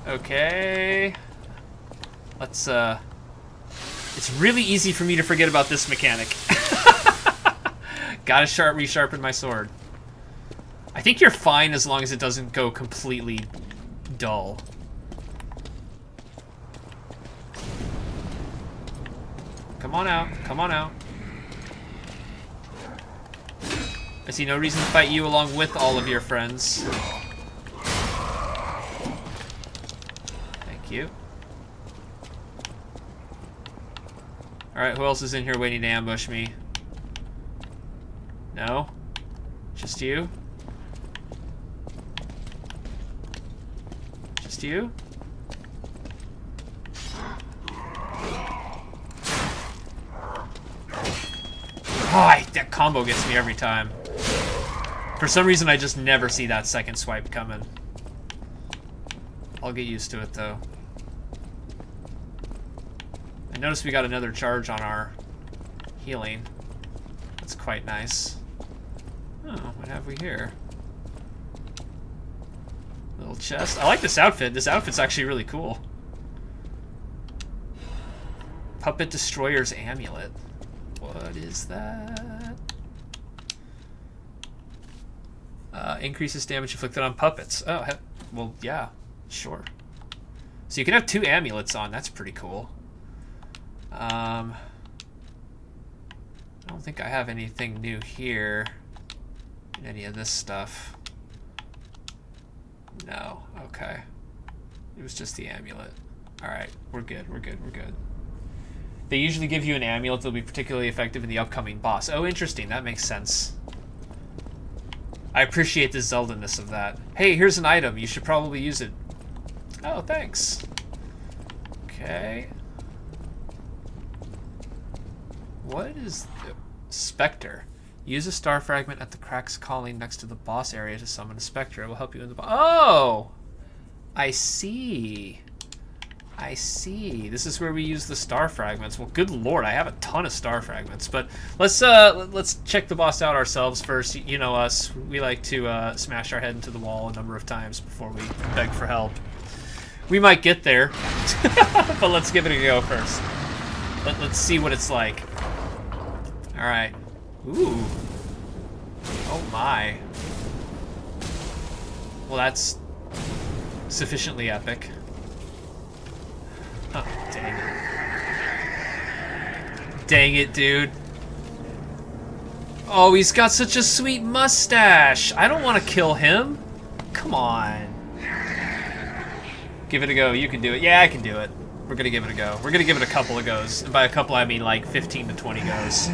Okay. Let's, It's really easy for me to forget about this mechanic. Gotta resharpen my sword. I think you're fine as long as it doesn't go completely dull. Come on out. Come on out. I see no reason to fight you along with all of your friends. Thank you. Alright, who else is in here waiting to ambush me? No? Just you? Just you? Oh, that combo gets me every time. For some reason, I just never see that second swipe coming. I'll get used to it, though. I noticed we got another charge on our healing. That's quite nice. Oh, what have we here? Little chest. I like this outfit. This outfit's actually really cool. Puppet Destroyer's Amulet. What is that? Increases damage inflicted on puppets. Oh, well, yeah, sure. So you can have 2 amulets on. That's pretty cool. I don't think I have anything new here in any of this stuff. No. Okay. It was just the amulet. Alright, we're good, we're good, we're good. They usually give you an amulet that'll be particularly effective in the upcoming boss. Oh, interesting. That makes sense. I appreciate the Zelda-ness of that. Hey, here's an item. You should probably use it. Oh, thanks. Okay. What is the Spectre? Use a star fragment at the cracks calling next to the boss area to summon a Spectre. It will help you in the boss. Oh! I see. I see. This is where we use the star fragments. Well, good lord, I have a ton of star fragments. But let's check the boss out ourselves first. You know us. We like to smash our head into the wall a number of times before we beg for help. We might get there, but let's give it a go first. Let's see what it's like. All right. Ooh. Oh my. Well, that's sufficiently epic. Oh, dang it. Dang it, dude. Oh, he's got such a sweet mustache. I don't want to kill him. Come on. Give it a go. You can do it. Yeah, I can do it. We're going to give it a go. We're going to give it a couple of goes. And by a couple, I mean like 15 to 20 goes.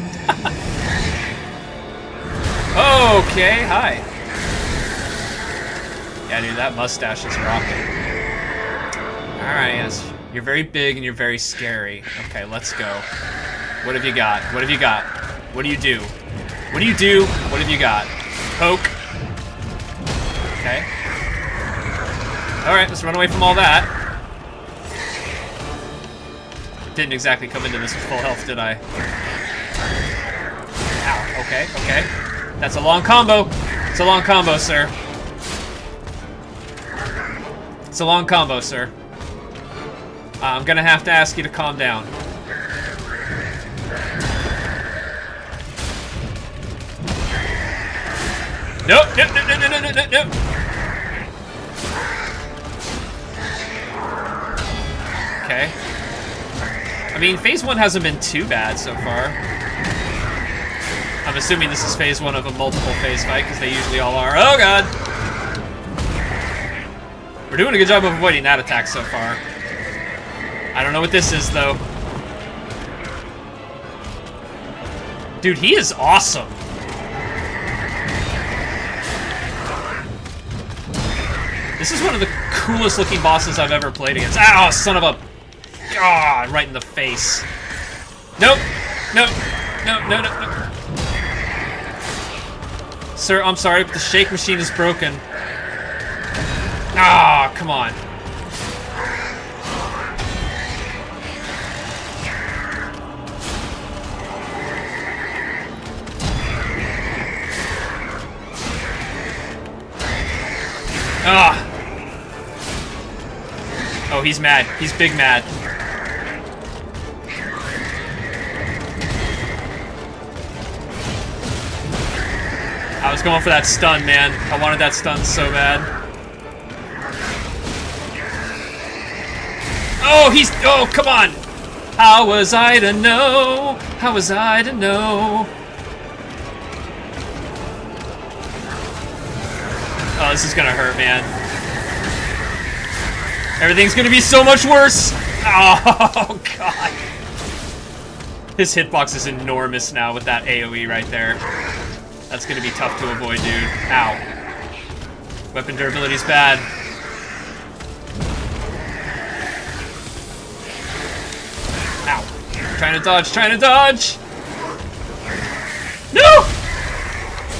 Okay, hi. Yeah, dude, that mustache is rocking. Alright, yes. You're very big and you're very scary. Okay, let's go. What have you got? What have you got? What do you do? What do you do? What have you got? Poke. Okay. Alright, let's run away from all that. Didn't exactly come into this with full health, did I? Ow, okay, okay. That's a long combo. It's a long combo, sir. It's a long combo, sir. I'm gonna have to ask you to calm down. Nope, nope, nope, nope, nope, nope, nope. okay. I mean, phase 1 hasn't been too bad so far. I'm assuming this is phase 1 of a multiple phase fight, because they usually all are. Oh god! We're doing a good job of avoiding that attack so far. I don't know what this is, though. Dude, he is awesome. This is one of the coolest looking bosses I've ever played against. Ow, son of a... God, right in the face. Nope. Nope. No, no, no, no. Sir, I'm sorry, but the shake machine is broken. Ah, come on. Ah. Oh, he's mad. He's big mad. I was going for that stun, man. I wanted that stun so bad. Oh, he's... Oh, come on! How was I to know? How was I to know? Oh, this is gonna hurt, man. Everything's gonna be so much worse! Oh, God. His hitbox is enormous now with that AoE right there. That's gonna be tough to avoid, dude. Ow. Weapon durability's bad. Ow. Trying to dodge, trying to dodge! No!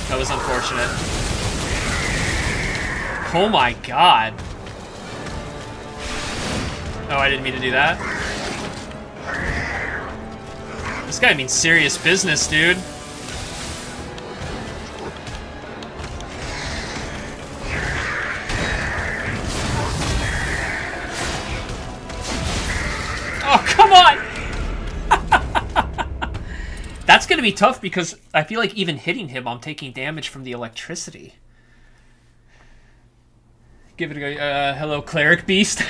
That was unfortunate. Oh my god. Oh, I didn't mean to do that. This guy means serious business, dude. Oh, come on! That's gonna be tough because I feel like even hitting him, I'm taking damage from the electricity. Give it a go. Hello, Cleric Beast.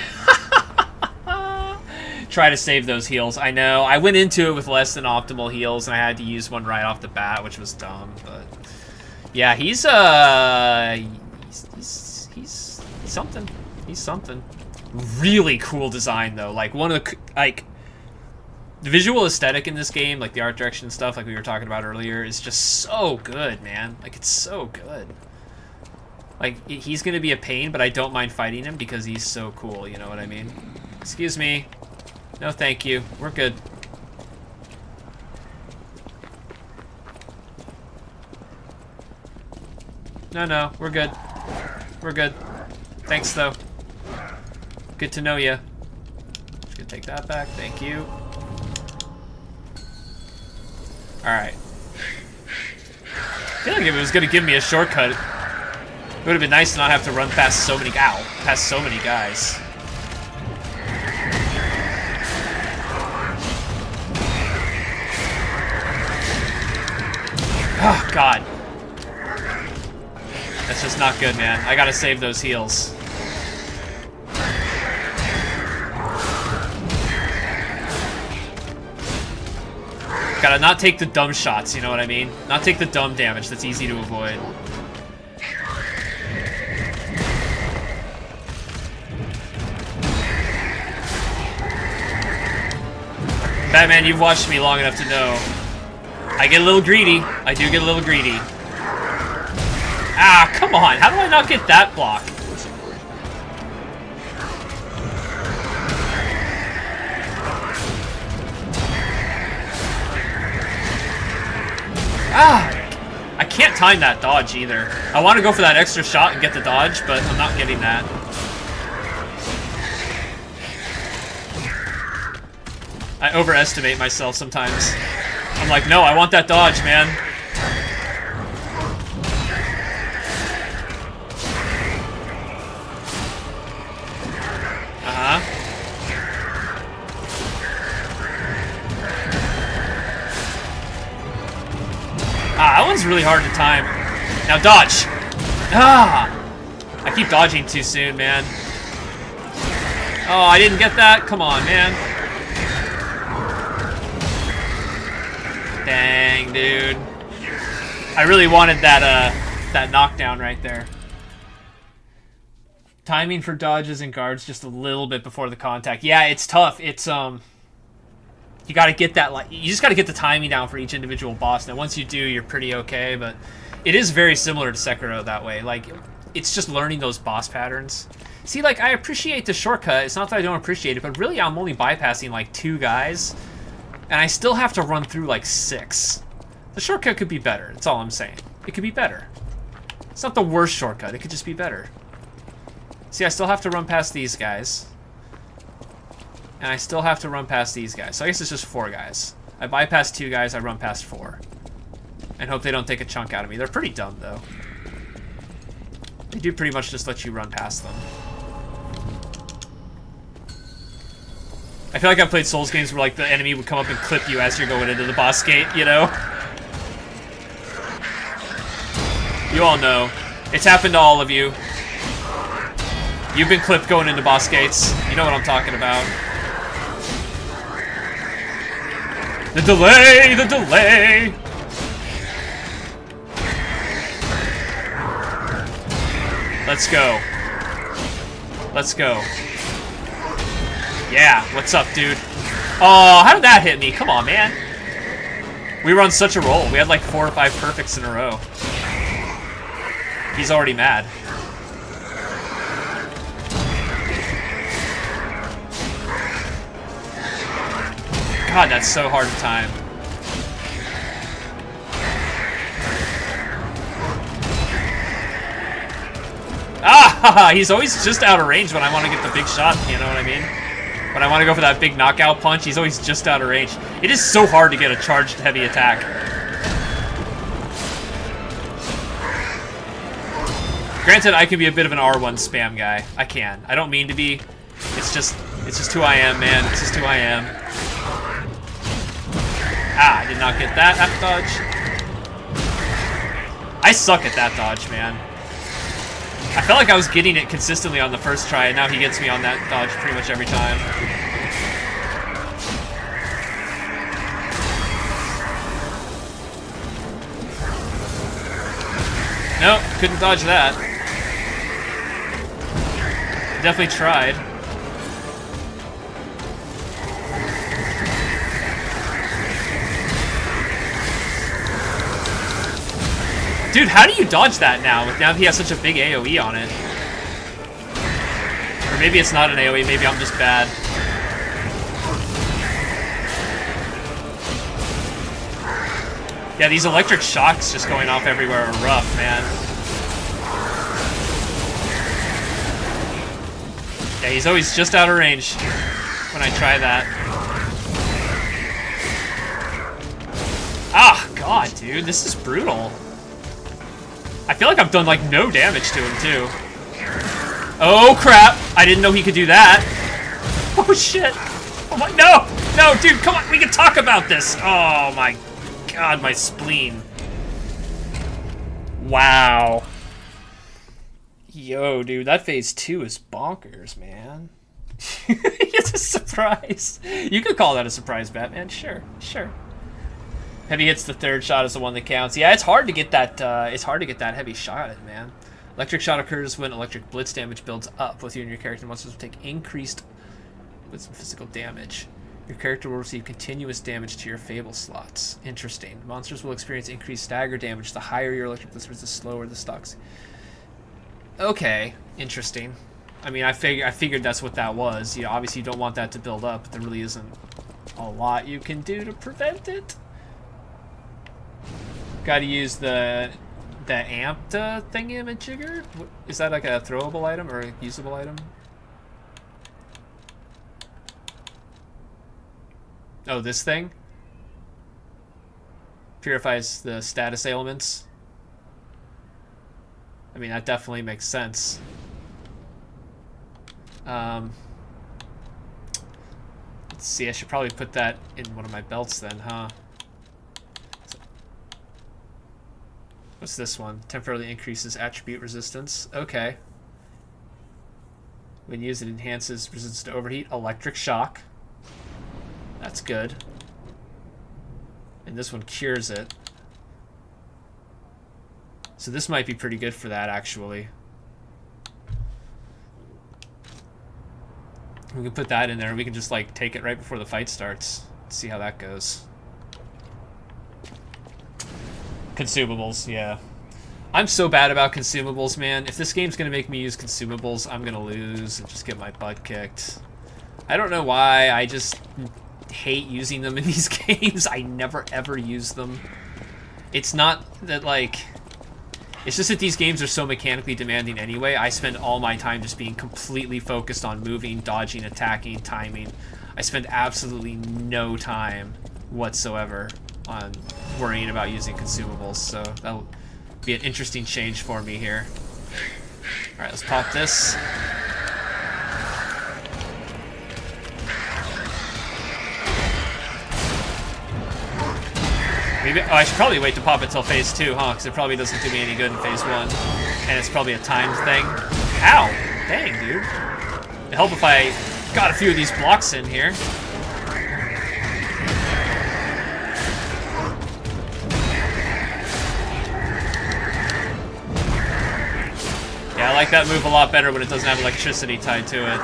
Try to save those heals. I know. I went into it with less than optimal heals, and I had to use one right off the bat, which was dumb. But yeah, he's something. He's something. Really cool design though. Like one of the the visual aesthetic in this game, like the art direction stuff, like we were talking about earlier, is just so good, man. Like it's so good. Like he's gonna be a pain, but I don't mind fighting him because he's so cool. You know what I mean? Excuse me. No, thank you. We're good. No, we're good. We're good. Thanks, though. Good to know ya. Just gonna take that back. Thank you. Alright. I feel like if it was gonna give me a shortcut, it would have been nice to not have to run past so many guys. Oh, God. That's just not good, man. I gotta save those heals. Gotta not take the dumb shots, you know what I mean? Not take the dumb damage that's easy to avoid. Batman, you've watched me long enough to know I get a little greedy. I do get a little greedy. Ah, come on. How do I not get that block? Ah! I can't time that dodge either. I want to go for that extra shot and get the dodge, but I'm not getting that. I overestimate myself sometimes. I'm like, no, I want that dodge, man. Uh-huh. Ah, that one's really hard to time. Now dodge! Ah! I keep dodging too soon, man. Oh, I didn't get that? Come on, man. Dang, dude. I really wanted that knockdown right there. Timing for dodges and guards just a little bit before the contact. Yeah, it's tough. It's you got to get that, like, you just got to get the timing down for each individual boss. Now, once you do, you're pretty okay, but it is very similar to Sekiro that way. Like, it's just learning those boss patterns. See, like, I appreciate the shortcut. It's not that I don't appreciate it, but really I'm only bypassing, like, 2 guys, and I still have to run through, like, 6. The shortcut could be better. That's all I'm saying. It could be better. It's not the worst shortcut. It could just be better. See, I still have to run past these guys. And I still have to run past these guys. So I guess it's just 4 guys. I bypass 2 guys, I run past 4. And hope they don't take a chunk out of me. They're pretty dumb, though. They do pretty much just let you run past them. I feel like I've played Souls games where, like, the enemy would come up and clip you as you're going into the boss gate, you know? You all know. It's happened to all of you. You've been clipped going into boss gates. You know what I'm talking about. The delay! The delay! Let's go. Let's go. Yeah, what's up, dude? Oh, how did that hit me? Come on, man. We were on such a roll. We had like 4 or 5 perfects in a row. He's already mad. God, that's so hard to time. Ah! He's always just out of range when I want to get the big shot, you know what I mean? When I want to go for that big knockout punch, he's always just out of range. It is so hard to get a charged heavy attack. Granted, I can be a bit of an R1 spam guy. I can. I don't mean to be. It's just who I am, man. It's just who I am. Ah, I did not get that dodge. I suck at that dodge, man. I felt like I was getting it consistently on the first try, and now he gets me on that dodge pretty much every time. Nope, couldn't dodge that. Definitely tried. Dude, how do you dodge that now that he has such a big AoE on it? Or maybe it's not an AoE, maybe I'm just bad. Yeah, these electric shocks just going off everywhere are rough, man. Yeah, he's always just out of range when I try that. Ah, God, dude, this is brutal. I feel like I've done, like, no damage to him, too. Oh, crap. I didn't know he could do that. Oh, shit. Oh, my... No! No, dude, come on. We can talk about this. Oh, my God, my spleen. Wow. Yo, dude, that phase 2 is bonkers, man. It's a surprise. You could call that a surprise, Batman. Sure, sure. Heavy hits the 3rd shot is the one that counts. Yeah, it's hard to get that. It's hard to get that heavy shot in, man. Electric shot occurs when electric blitz damage builds up. Both you and your character monsters will take increased with some physical damage. Your character will receive continuous damage to your fable slots. Interesting. Monsters will experience increased stagger damage. The higher your electric blitz, the slower the stocks. Okay, interesting. I mean, I figured that's what that was. You know, obviously you don't want that to build up, but there really isn't a lot you can do to prevent it. Got to use the amped thingamajigger? Is that like a throwable item or a usable item? Oh, this thing? Purifies the status ailments. I mean, that definitely makes sense. Let's see, I should probably put that in one of my belts then, huh? What's this one? Temporarily increases attribute resistance. Okay. When used, it enhances resistance to overheat. Electric shock. That's good. And this one cures it. So this might be pretty good for that, actually. We can put that in there and we can just, like, take it right before the fight starts. See how that goes. Consumables, yeah. I'm so bad about consumables, man. If this game's gonna make me use consumables, I'm gonna lose and just get my butt kicked. I don't know why, I just hate using them in these games. I never ever use them. It's not that, like... It's just that these games are so mechanically demanding anyway. I spend all my time just being completely focused on moving, dodging, attacking, timing. I spend absolutely no time whatsoever on worrying about using consumables, so that'll be an interesting change for me here. Alright, let's pop this. Maybe, oh, I should probably wait to pop it till phase 2, huh? Because it probably doesn't do me any good in phase 1. And it's probably a timed thing. Ow! Dang, dude. It'd help if I got a few of these blocks in here. Yeah, I like that move a lot better when it doesn't have electricity tied to it.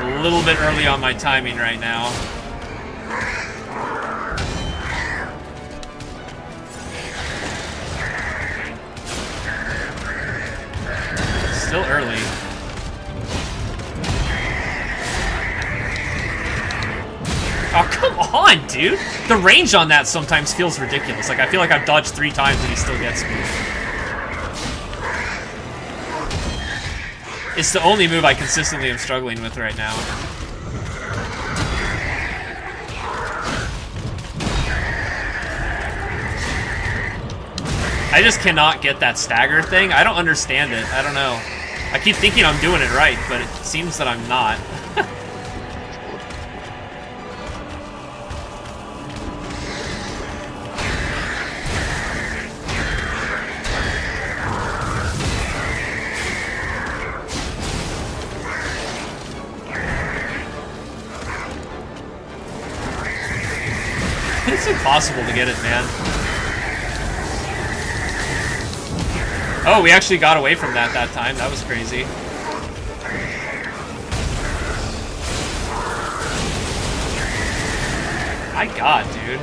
A little bit early on my timing right now. Still early. Oh, come on, dude! The range on that sometimes feels ridiculous. Like, I feel like I've dodged 3 times and he still gets me. It's the only move I consistently am struggling with right now. I just cannot get that stagger thing. I don't understand it. I don't know. I keep thinking I'm doing it right, but it seems that I'm not. It's impossible to get it, man. Oh, we actually got away from that time. That was crazy. My God, dude.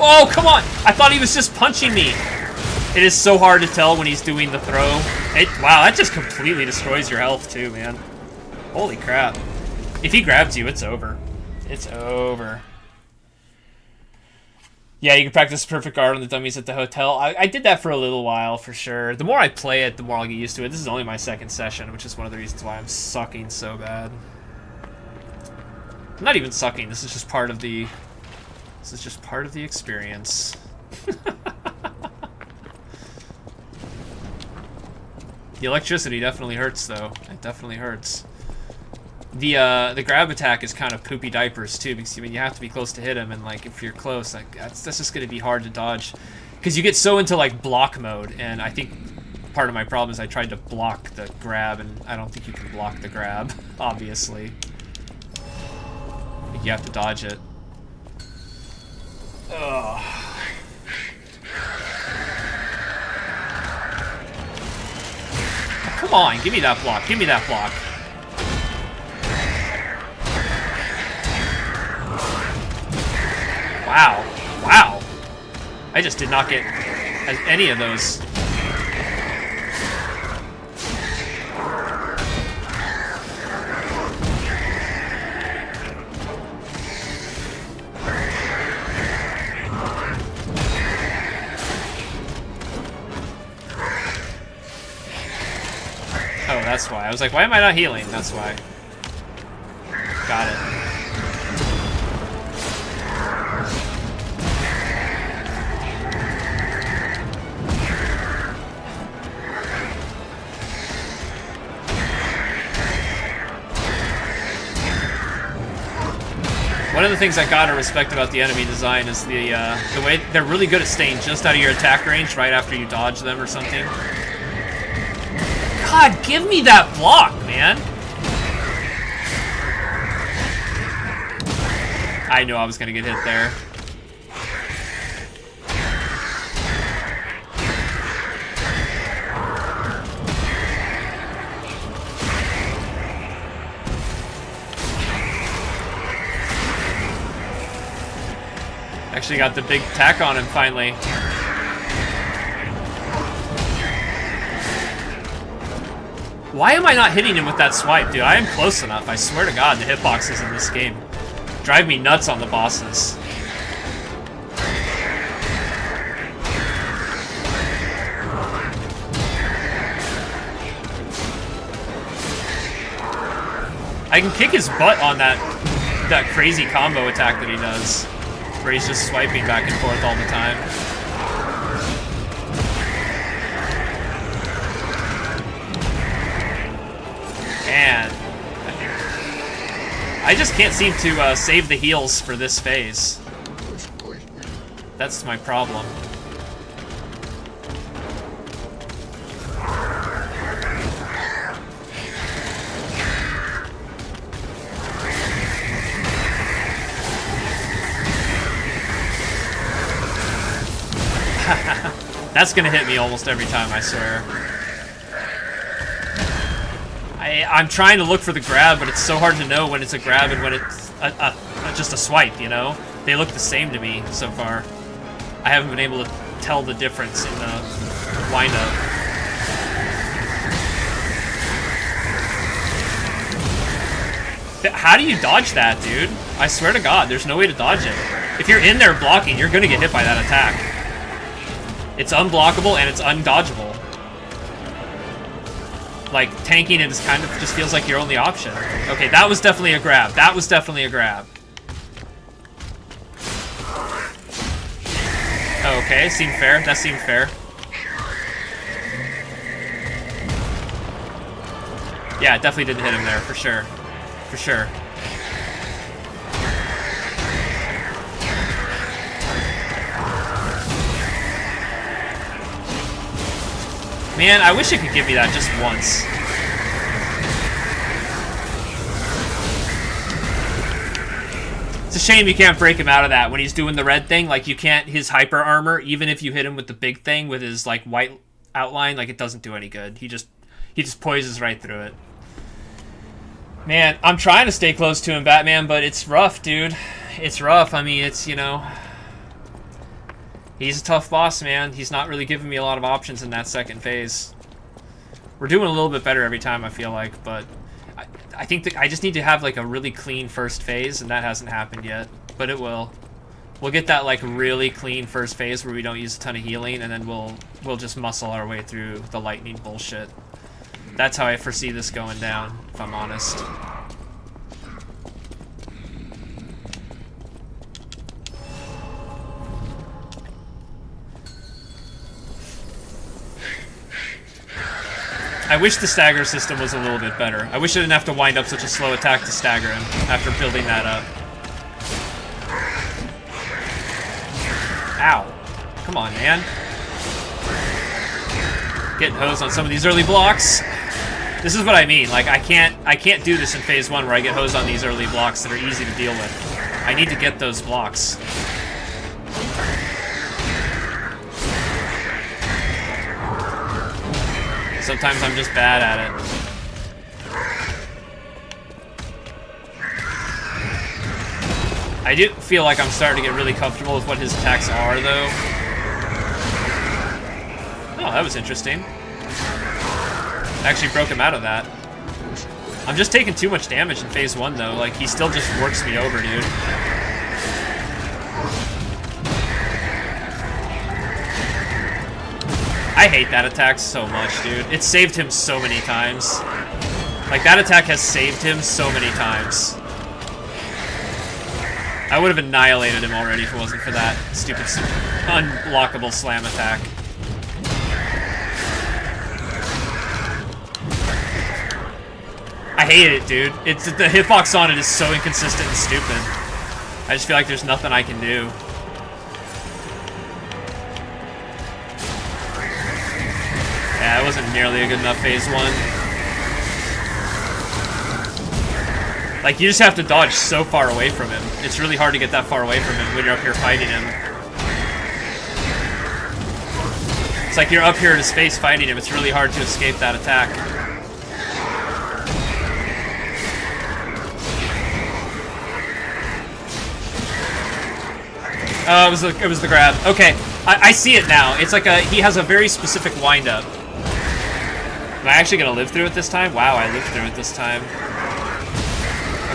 Oh, come on! I thought he was just punching me. It is so hard to tell when he's doing the throw. Wow, that just completely destroys your health too, man. Holy crap. If he grabs you, it's over. It's over. Yeah, you can practice perfect guard on the dummies at the hotel. I did that for a little while, for sure. The more I play it, the more I'll get used to it. This is only my 2nd session, which is one of the reasons why I'm sucking so bad. I'm not even sucking, this is just part of the... This is just part of the experience. The electricity definitely hurts, though. It definitely hurts. The grab attack is kind of poopy diapers, too, because I mean, you have to be close to hit him, and like if you're close, like that's just going to be hard to dodge. Because you get so into like block mode, and I think part of my problem is I tried to block the grab, and I don't think you can block the grab, obviously. You have to dodge it. Ugh. Come on, give me that block, give me that block. Wow, wow. I just did not get any of those. That's why. I was like, why am I not healing? That's why. Got it. One of the things I gotta respect about the enemy design is the way they're really good at staying just out of your attack range right after you dodge them or something. God, give me that block, man! I knew I was gonna get hit there. Actually got the big attack on him finally. Why am I not hitting him with that swipe, dude? I am close enough. I swear to God, the hitboxes in this game drive me nuts on the bosses. I can kick his butt on that crazy combo attack that he does, where he's just swiping back and forth all the time. Man, I just can't seem to save the heals for this phase. That's my problem. That's gonna hit me almost every time, I swear. I'm trying to look for the grab, but it's so hard to know when it's a grab and when it's just a swipe, you know? They look the same to me so far. I haven't been able to tell the difference in the windup. How do you dodge that, dude? I swear to God, there's no way to dodge it. If you're in there blocking, you're gonna get hit by that attack. It's unblockable and it's undodgeable. Like, tanking it is kind of just feels like your only option. Okay, that was definitely a grab. That was definitely a grab. Okay, seemed fair. That seemed fair. Yeah, it definitely didn't hit him there, for sure. For sure. Man, I wish it could give me that just once. It's a shame you can't break him out of that when he's doing the red thing. Like, you can't, his hyper armor, even if you hit him with the big thing with his, like, white outline, like, it doesn't do any good. He just poises right through it. Man, I'm trying to stay close to him, Batman, but it's rough, dude. It's rough. I mean, it's, you know... He's a tough boss, man. He's not really giving me a lot of options in that second phase. We're doing a little bit better every time, I feel like, but I think that I just need to have like a really clean first phase, and that hasn't happened yet, but it will. We'll get that like really clean first phase where we don't use a ton of healing, and then we'll just muscle our way through the lightning bullshit. That's how I foresee this going down, if I'm honest. I wish the stagger system was a little bit better. I wish I didn't have to wind up such a slow attack to stagger him after building that up. Ow. Come on, man. Getting hosed on some of these early blocks. This is what I mean. Like, I can't do this in phase 1 where I get hosed on these early blocks that are easy to deal with. I need to get those blocks. Sometimes I'm just bad at it. I do feel like I'm starting to get really comfortable with what his attacks are, though. Oh, that was interesting. Actually broke him out of that. I'm just taking too much damage in phase 1, though. Like, he still just works me over, dude. I hate that attack so much, dude. It saved him so many times. Like, that attack has saved him so many times. I would have annihilated him already if it wasn't for that stupid, unblockable slam attack. I hate it, dude. The hitbox on it is so inconsistent and stupid. I just feel like there's nothing I can do. Yeah, it wasn't nearly a good enough phase 1. Like, you just have to dodge so far away from him. It's really hard to get that far away from him when you're up here fighting him. It's like you're up here in his face fighting him. It's really hard to escape that attack. It was the grab. Okay, I see it now. It's like he has a very specific wind-up. Am I actually gonna live through it this time? Wow, I lived through it this time.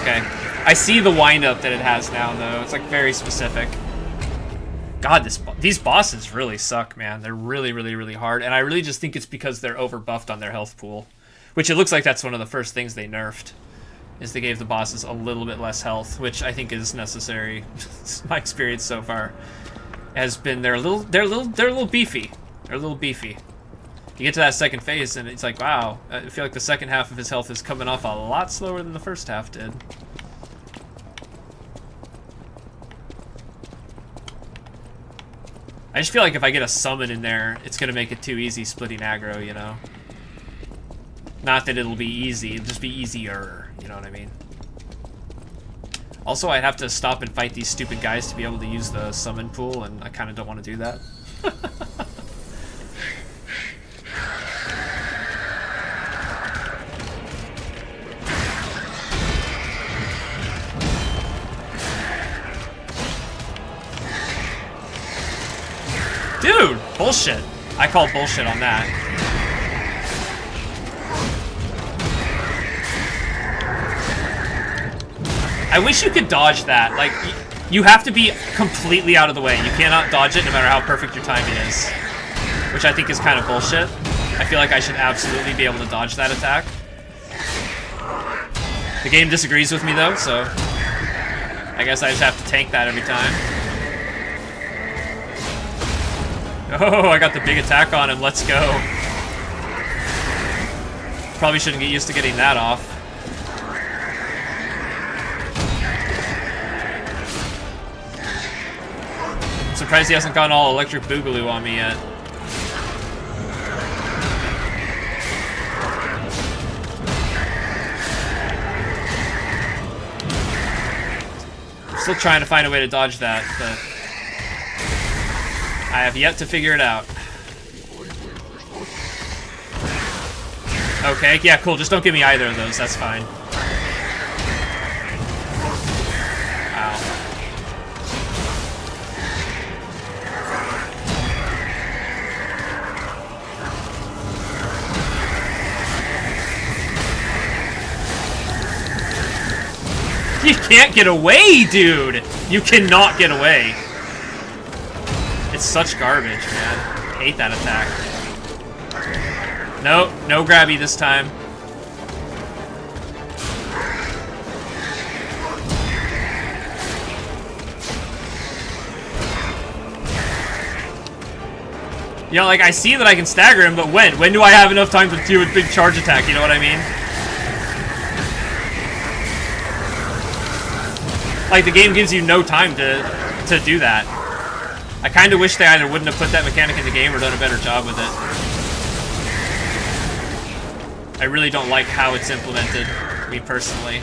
Okay, I see the wind-up that it has now, though. It's like very specific. God, these bosses really suck, man. They're really, really, really hard, and I really just think it's because they're over-buffed on their health pool, which it looks like that's one of the first things they nerfed. Is they gave the bosses a little bit less health, which I think is necessary. My experience so far has been they're a little beefy. They're a little beefy. You get to that second phase and it's like, wow, I feel like the second half of his health is coming off a lot slower than the first half did. I just feel like if I get a summon in there, it's gonna make it too easy splitting aggro, you know? Not that it'll be easy, it'll just be easier, you know what I mean? Also, I'd have to stop and fight these stupid guys to be able to use the summon pool, and I kind of don't want to do that. Dude, bullshit. I call bullshit on that. I wish you could dodge that. Like, you have to be completely out of the way. You cannot dodge it no matter how perfect your timing is. Which I think is kind of bullshit. I feel like I should absolutely be able to dodge that attack. The game disagrees with me though, so I guess I just have to tank that every time. Oh, I got the big attack on him. Let's go. Probably shouldn't get used to getting that off. I'm surprised he hasn't gone all electric boogaloo on me yet. I'm still trying to find a way to dodge that, but I have yet to figure it out. Okay, yeah, cool. Just don't give me either of those. That's fine. Wow. You can't get away, dude! You cannot get away. It's such garbage, man. I hate that attack. Nope, no grabby this time. You know, like, I see that I can stagger him, but when? When do I have enough time to do a big charge attack, you know what I mean? Like, the game gives you no time to do that. I kind of wish they either wouldn't have put that mechanic in the game or done a better job with it. I really don't like how it's implemented, me personally.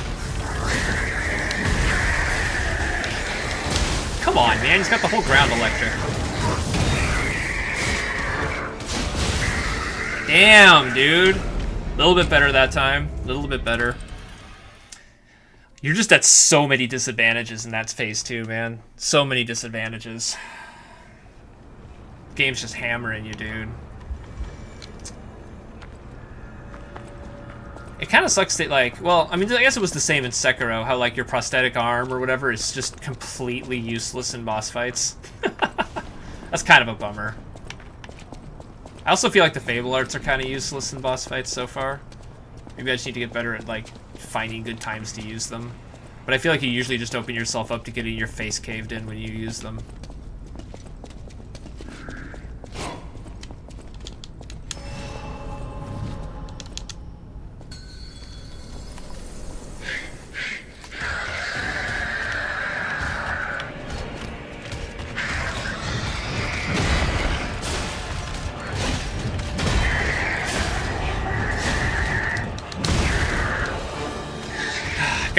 Come on, man, he's got the whole ground electric. Damn, dude. A little bit better that time. A little bit better. You're just at so many disadvantages in that phase 2, man. So many disadvantages. Game's just hammering you, dude. It kind of sucks that, like, well, I mean, I guess it was the same in Sekiro, how, like, your prosthetic arm or whatever is just completely useless in boss fights. That's kind of a bummer. I also feel like the Fable arts are kind of useless in boss fights so far. Maybe I just need to get better at, like, finding good times to use them. But I feel like you usually just open yourself up to getting your face caved in when you use them.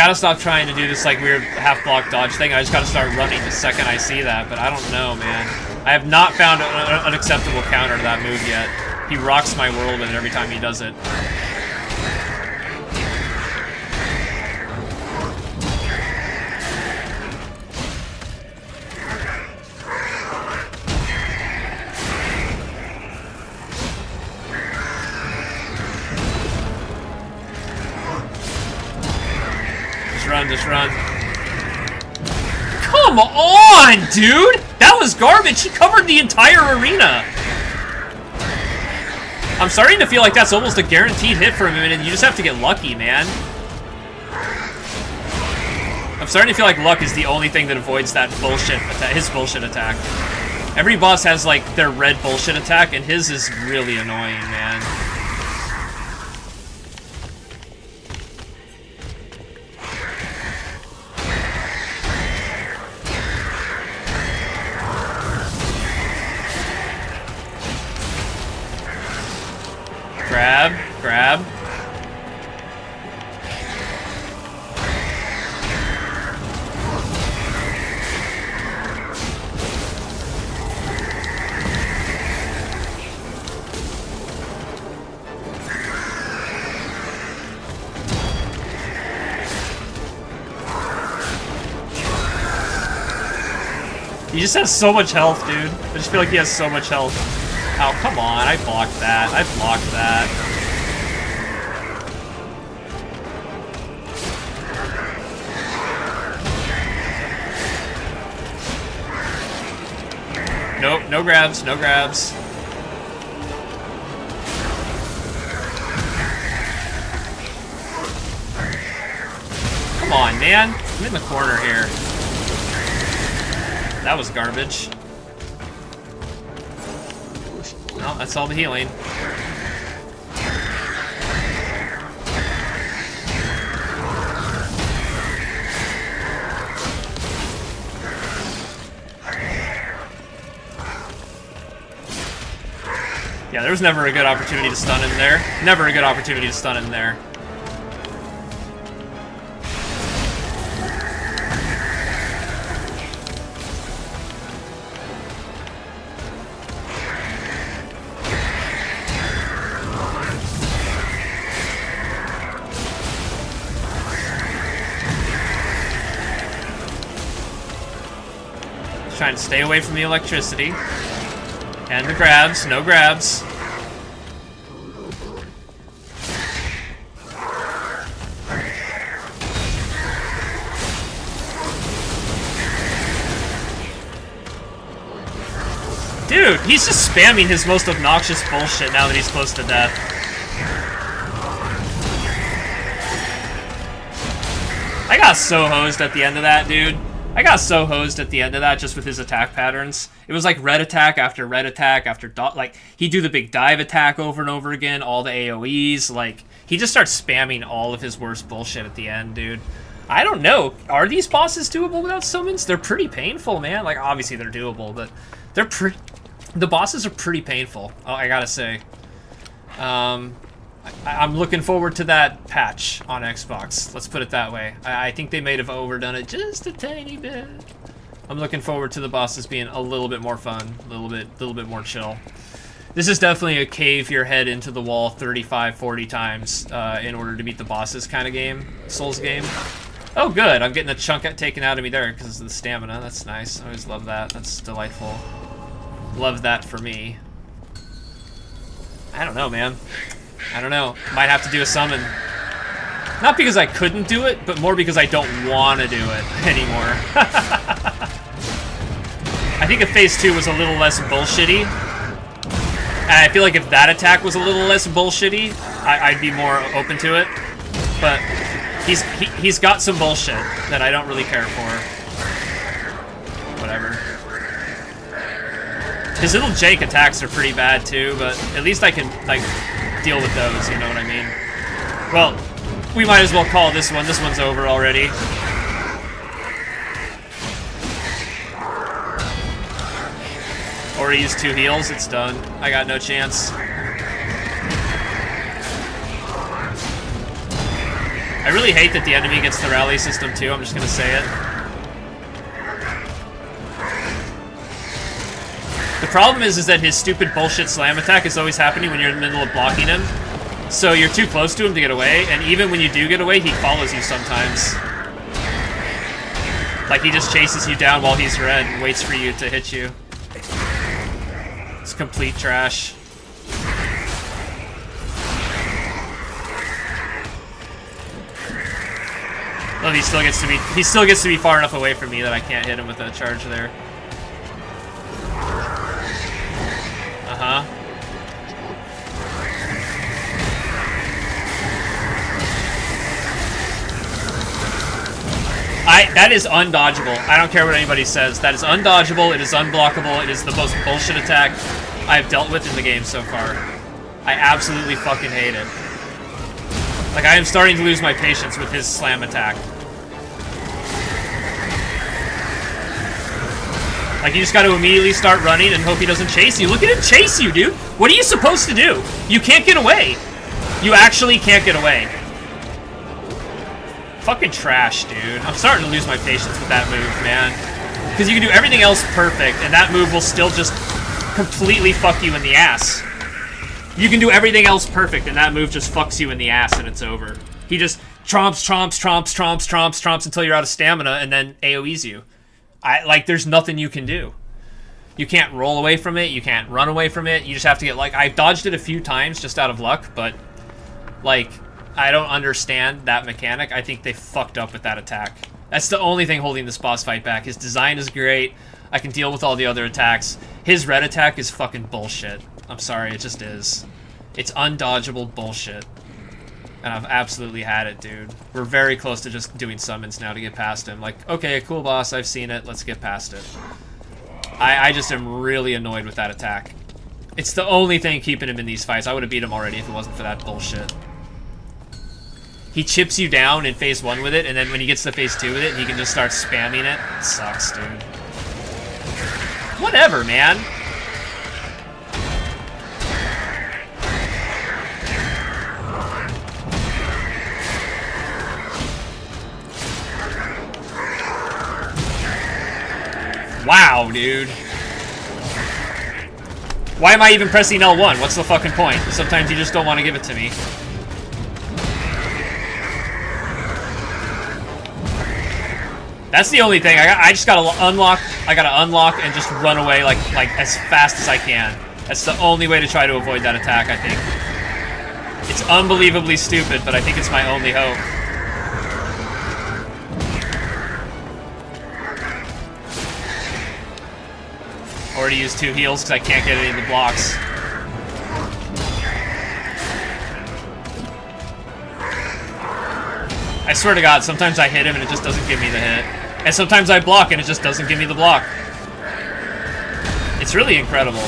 gotta stop trying to do this like weird half-block dodge thing. I just gotta start running the second I see that, but I don't know, man. I have not found an acceptable counter to that move yet. He rocks my world with it every time he does it. Just run. Come on, dude! That was garbage! He covered the entire arena! I'm starting to feel like that's almost a guaranteed hit for a minute, and you just have to get lucky, man. I'm starting to feel like luck is the only thing that avoids that bullshit his bullshit attack. Every boss has, like, their red bullshit attack, and his is really annoying, man. Grab. He just has so much health, dude. I just feel like he has so much health. Oh, come on. I blocked that. I blocked that. Nope, no grabs, no grabs. Come on, man. I'm in the corner here. That was garbage. No, that's all the healing. Yeah, there was never a good opportunity to stun in there. Never a good opportunity to stun in there. Trying to stay away from the electricity. And the grabs, no grabs. Dude, he's just spamming his most obnoxious bullshit now that he's close to death. I got so hosed at the end of that, dude. I got so hosed at the end of that just with his attack patterns. It was like red attack after like, he'd do the big dive attack over and over again, all the AoEs, like, he just starts spamming all of his worst bullshit at the end, dude. I don't know, are these bosses doable without summons? They're pretty painful, man. Like, obviously they're doable, but the bosses are pretty painful, I gotta say. I'm looking forward to that patch on Xbox. Let's put it that way. I think they may have overdone it just a tiny bit. I'm looking forward to the bosses being a little bit more fun, a little bit more chill. This is definitely a cave your head into the wall 35, 40 times in order to beat the bosses kind of game, Souls game. Oh, good. I'm getting a chunk taken out of me there because of the stamina. That's nice. I always love that. That's delightful. Love that for me. I don't know, man. I don't know. Might have to do a summon. Not because I couldn't do it, but more because I don't want to do it anymore. I think if Phase 2 was a little less bullshitty, and I feel like if that attack was a little less bullshitty, I'd be more open to it. But he's got some bullshit that I don't really care for. Whatever. His little jank attacks are pretty bad too, but at least I can, like, deal with those, you know what I mean? Well, we might as well call this one. This one's over already. Or he used 2 heals, it's done. I got no chance. I really hate that the enemy gets the rally system too, I'm just gonna say it. The problem is that his stupid bullshit slam attack is always happening when you're in the middle of blocking him. So you're too close to him to get away, and even when you do get away, he follows you sometimes. Like he just chases you down while he's red and waits for you to hit you. It's complete trash. Well, he still gets to be far enough away from me that I can't hit him with a charge there. Uh-huh. That is undodgeable. I don't care what anybody says. That is undodgeable, it is unblockable, it is the most bullshit attack I've dealt with in the game so far. I absolutely fucking hate it. Like, I am starting to lose my patience with his slam attack. Like, you just gotta immediately start running and hope he doesn't chase you. Look at him chase you, dude! What are you supposed to do? You can't get away! You actually can't get away. Fucking trash, dude. I'm starting to lose my patience with that move, man. Because you can do everything else perfect, and that move will still just completely fuck you in the ass. You can do everything else perfect, and that move just fucks you in the ass, and it's over. He just tromps until you're out of stamina, and then AoEs you. Like, there's nothing you can do. You can't roll away from it, you can't run away from it, you just have to get, like, I've dodged it a few times just out of luck, but, like, I don't understand that mechanic. I think they fucked up with that attack. That's the only thing holding this boss fight back. His design is great. I can deal with all the other attacks. His red attack is fucking bullshit. I'm sorry, it just is. It's undodgeable bullshit. And I've absolutely had it, dude. We're very close to just doing summons now to get past him. Like, okay, cool boss, I've seen it. Let's get past it. I just am really annoyed with that attack. It's the only thing keeping him in these fights. I would have beat him already if it wasn't for that bullshit. He chips you down in phase 1 with it, and then when he gets to phase 2 with it, he can just start spamming it. It sucks, dude. Whatever, man. Wow, dude. Why am I even pressing L1? What's the fucking point? Sometimes you just don't want to give it to me. That's the only thing. I just gotta unlock. I gotta unlock and just run away like as fast as I can. That's the only way to try to avoid that attack, I think. It's unbelievably stupid, but I think it's my only hope. Or to use 2 heals because I can't get any of the blocks. I swear to God, sometimes I hit him and it just doesn't give me the hit. And sometimes I block and it just doesn't give me the block. It's really incredible.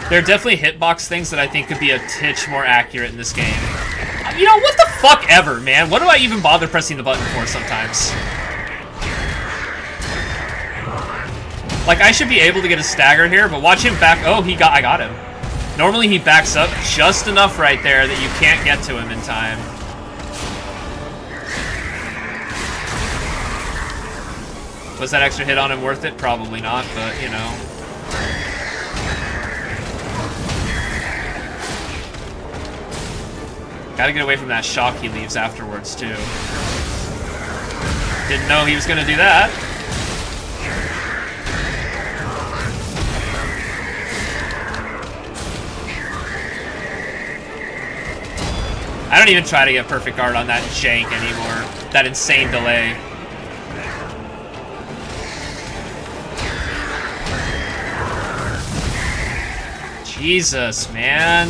There are definitely hitbox things that I think could be a titch more accurate in this game. You know, what the fuck ever, man? What do I even bother pressing the button for sometimes? Like, I should be able to get a stagger here, but watch him back. Oh, I got him. Normally he backs up just enough right there that you can't get to him in time. Was that extra hit on him worth it? Probably not, but, you know. Gotta get away from that shock he leaves afterwards, too. Didn't know he was gonna do that. I don't even try to get perfect art on that jank anymore. That insane delay. Jesus, man.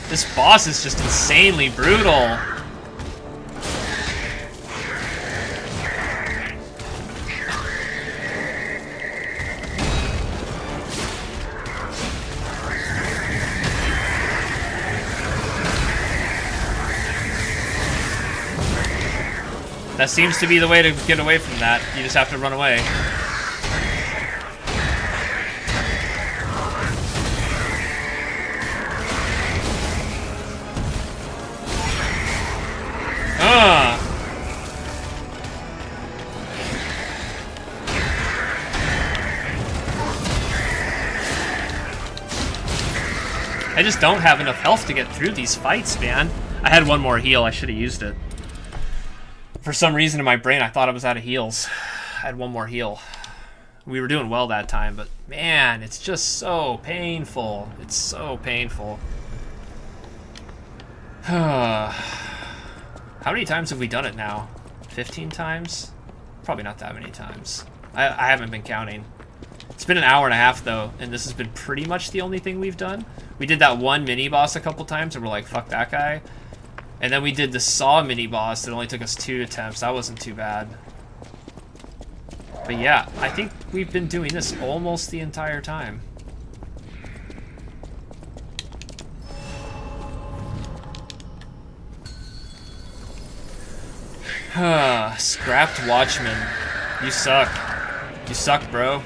This boss is just insanely brutal. That seems to be the way to get away from that. You just have to run away. I just don't have enough health to get through these fights, man. I had one more heal. I should have used it. For some reason in my brain, I thought I was out of heals. I had one more heal. We were doing well that time, but man, it's just so painful. It's so painful. How many times have we done it now? 15 times? Probably not that many times. I haven't been counting. It's been an hour and a half, though, and this has been pretty much the only thing we've done. We did that one mini-boss a couple times, and we're like, fuck that guy. And then we did the Saw mini-boss that only took us 2 attempts. That wasn't too bad. But yeah, I think we've been doing this almost the entire time. Scrapped Watchman. You suck. You suck, bro.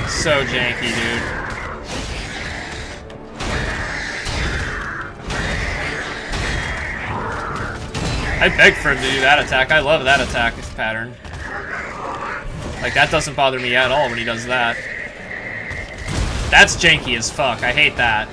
So janky, dude. I beg for him to do that attack. I love that attack pattern. Like, that doesn't bother me at all when he does that. That's janky as fuck. I hate that.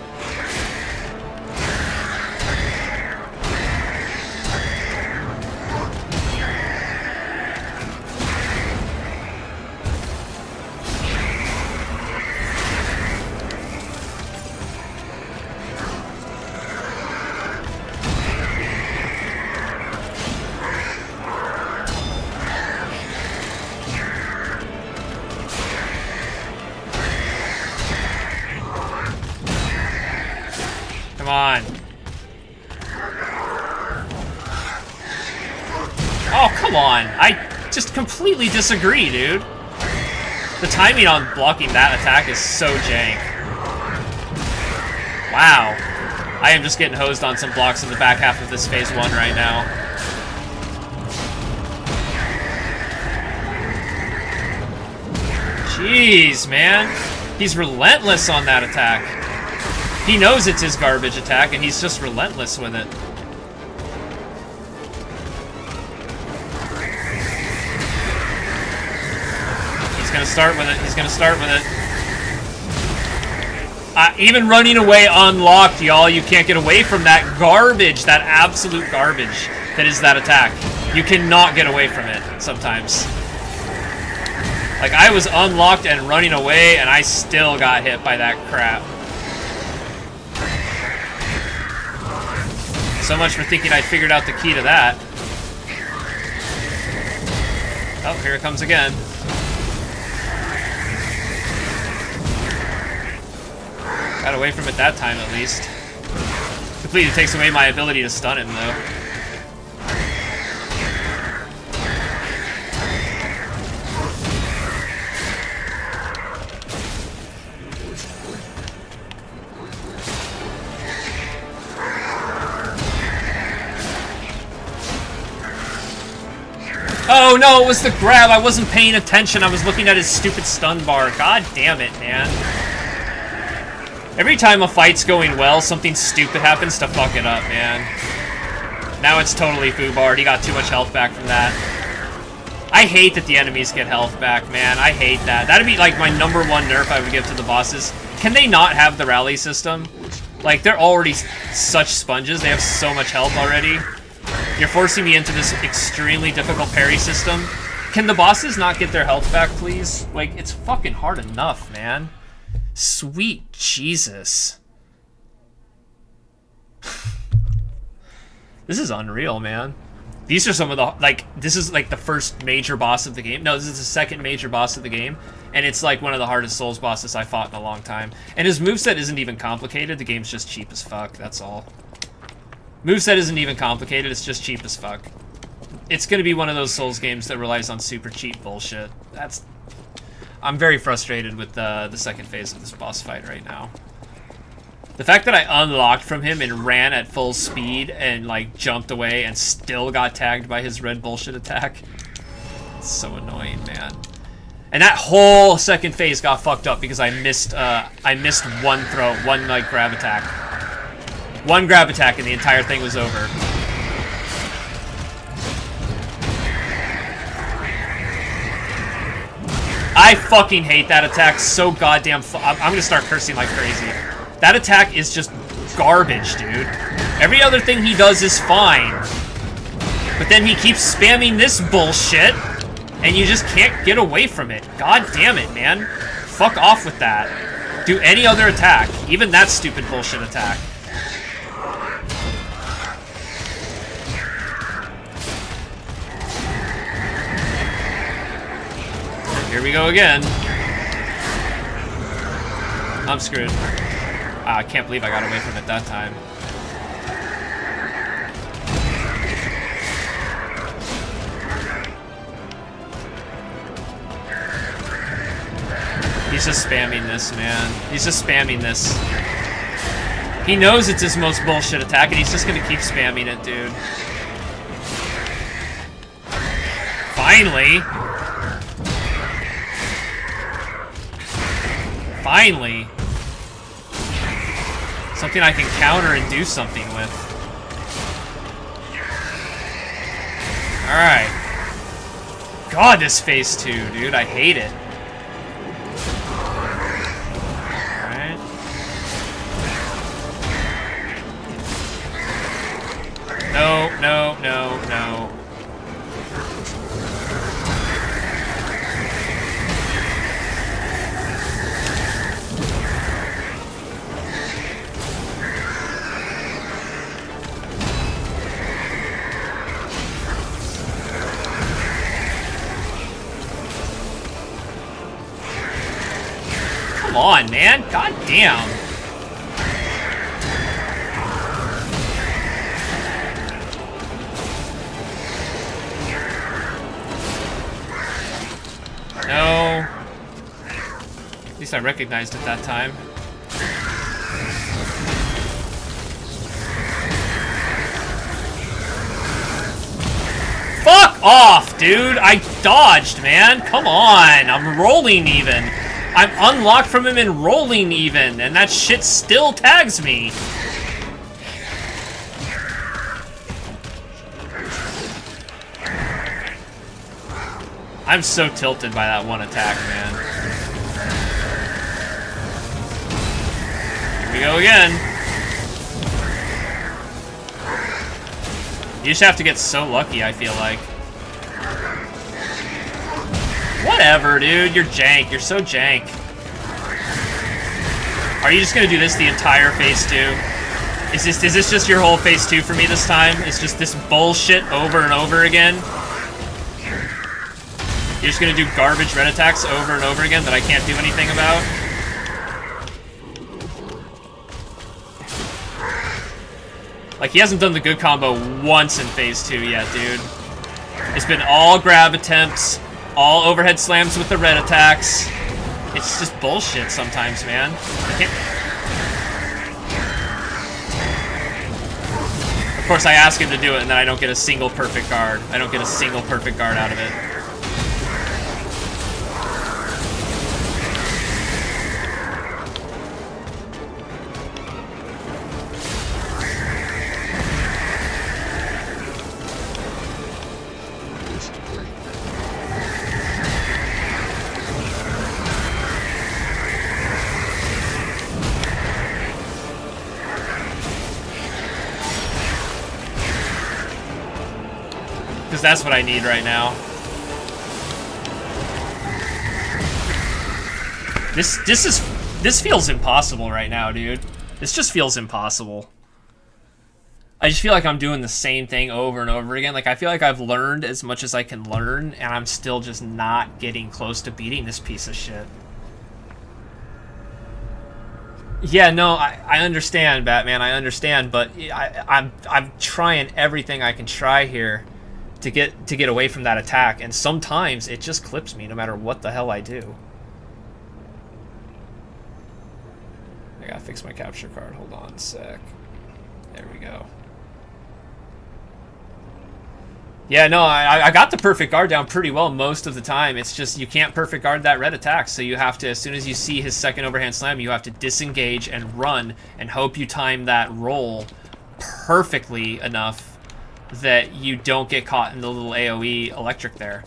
Come on. Oh, come on. I just completely disagree, dude. The timing on blocking that attack is so jank. Wow. I am just getting hosed on some blocks in the back half of this phase 1 right now. Jeez, man. He's relentless on that attack. He knows it's his garbage attack, and he's just relentless with it. He's gonna start with it. He's gonna start with it. Even running away unlocked, y'all. You can't get away from that garbage, that absolute garbage that is that attack. You cannot get away from it sometimes. Like, I was unlocked and running away, and I still got hit by that crap. So much for thinking I figured out the key to that. Oh, here it comes again. Got away from it that time, at least. Completely takes away my ability to stun him, though. Oh no, it was the grab. I wasn't paying attention. I was looking at his stupid stun bar. God damn it, man. Every time a fight's going well, something stupid happens to fuck it up, man. Now it's totally foobarred. He got too much health back from that. I hate that the enemies get health back, man. I hate that. That'd be like my #1 nerf I would give to the bosses. Can they not have the rally system? Like, they're already such sponges. They have so much health already. You're forcing me into this extremely difficult parry system. Can the bosses not get their health back, please? Like, it's fucking hard enough, man. Sweet Jesus. This is unreal, man. These are some of the, like, this is like the first major boss of the game. No, this is the second major boss of the game. And it's like one of the hardest Souls bosses I fought in a long time. And his moveset isn't even complicated. The game's just cheap as fuck, that's all. Moveset isn't even complicated, it's just cheap as fuck. It's gonna be one of those Souls games that relies on super cheap bullshit. I'm very frustrated with the second phase of this boss fight right now. The fact that I unlocked from him and ran at full speed and, like, jumped away and still got tagged by his red bullshit attack. It's so annoying, man. And that whole second phase got fucked up because I missed one throw, one like grab attack. One grab attack and the entire thing was over. I fucking hate that attack so goddamn I'm gonna start cursing like crazy. That attack is just garbage, dude. Every other thing he does is fine. But then he keeps spamming this bullshit, and you just can't get away from it. God damn it, man. Fuck off with that. Do any other attack. Even that stupid bullshit attack. Here we go again. I'm screwed. I can't believe I got away from it that time. He's just spamming this, man. He's just spamming this. He knows it's his most bullshit attack, and he's just gonna keep spamming it, dude. Finally! Finally! Something I can counter and do something with. Alright. God, this phase 2, dude. I hate it. Alright. No, no, no, no. Come on, man. God damn. No. At least I recognized it that time. Fuck off, dude. I dodged, man. Come on. I'm rolling even. I'm unlocked from him and rolling even, and that shit still tags me. I'm so tilted by that one attack, man. Here we go again. You just have to get so lucky, I feel like. Whatever, dude. You're jank. You're so jank. Are you just gonna do this the entire phase 2? Is this just your whole phase 2 for me this time? It's just this bullshit over and over again? You're just gonna do garbage red attacks over and over again that I can't do anything about? Like, he hasn't done the good combo once in phase 2 yet, dude. It's been all grab attempts, all overhead slams with the red attacks. It's just bullshit sometimes, man. I can't... Of course, I ask him to do it, and then I don't get a single perfect guard. I don't get a single perfect guard out of it. Because that's what I need right now. This feels impossible right now, dude. This just feels impossible. I just feel like I'm doing the same thing over and over again. Like, I feel like I've learned as much as I can learn, and I'm still just not getting close to beating this piece of shit. Yeah, no, I understand, Batman. I understand, but I'm trying everything I can try here to get away from that attack, and sometimes it just clips me no matter what the hell I do. I gotta fix my capture card. Hold on a sec. There we go. Yeah, no, I got the perfect guard down pretty well most of the time. It's just you can't perfect guard that red attack, so you have to, as soon as you see his second overhand slam, you have to disengage and run and hope you time that roll perfectly enough that you don't get caught in the little AoE electric there.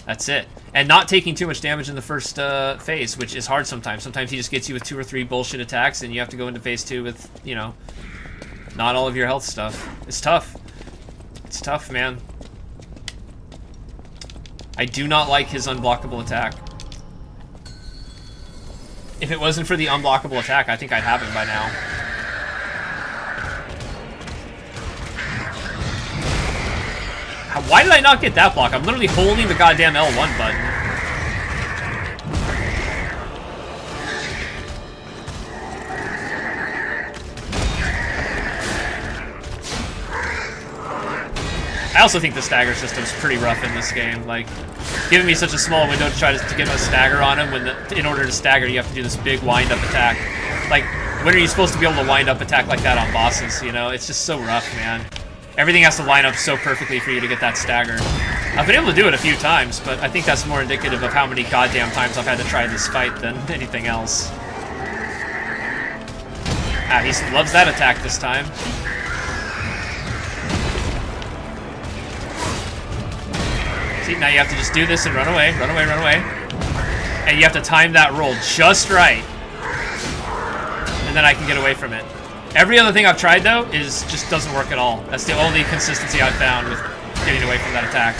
That's it. And not taking too much damage in the first phase, which is hard sometimes. Sometimes he just gets you with 2 or 3 bullshit attacks, and you have to go into phase 2 with, you know, not all of your health stuff. It's tough. It's tough, man. I do not like his unblockable attack. If it wasn't for the unblockable attack, I think I'd have him by now. Why did I not get that block? I'm literally holding the goddamn L1 button. I also think the stagger system's pretty rough in this game. Like, giving me such a small window to try to get a stagger on him when in order to stagger you have to do this big wind-up attack. Like, when are you supposed to be able to wind-up attack like that on bosses, you know? It's just so rough, man. Everything has to line up so perfectly for you to get that stagger. I've been able to do it a few times, but I think that's more indicative of how many goddamn times I've had to try this fight than anything else. Ah, he loves that attack this time. See, now you have to just do this and run away, run away, run away. And you have to time that roll just right. And then I can get away from it. Every other thing I've tried, though, just doesn't work at all. That's the only consistency I've found with getting away from that attack.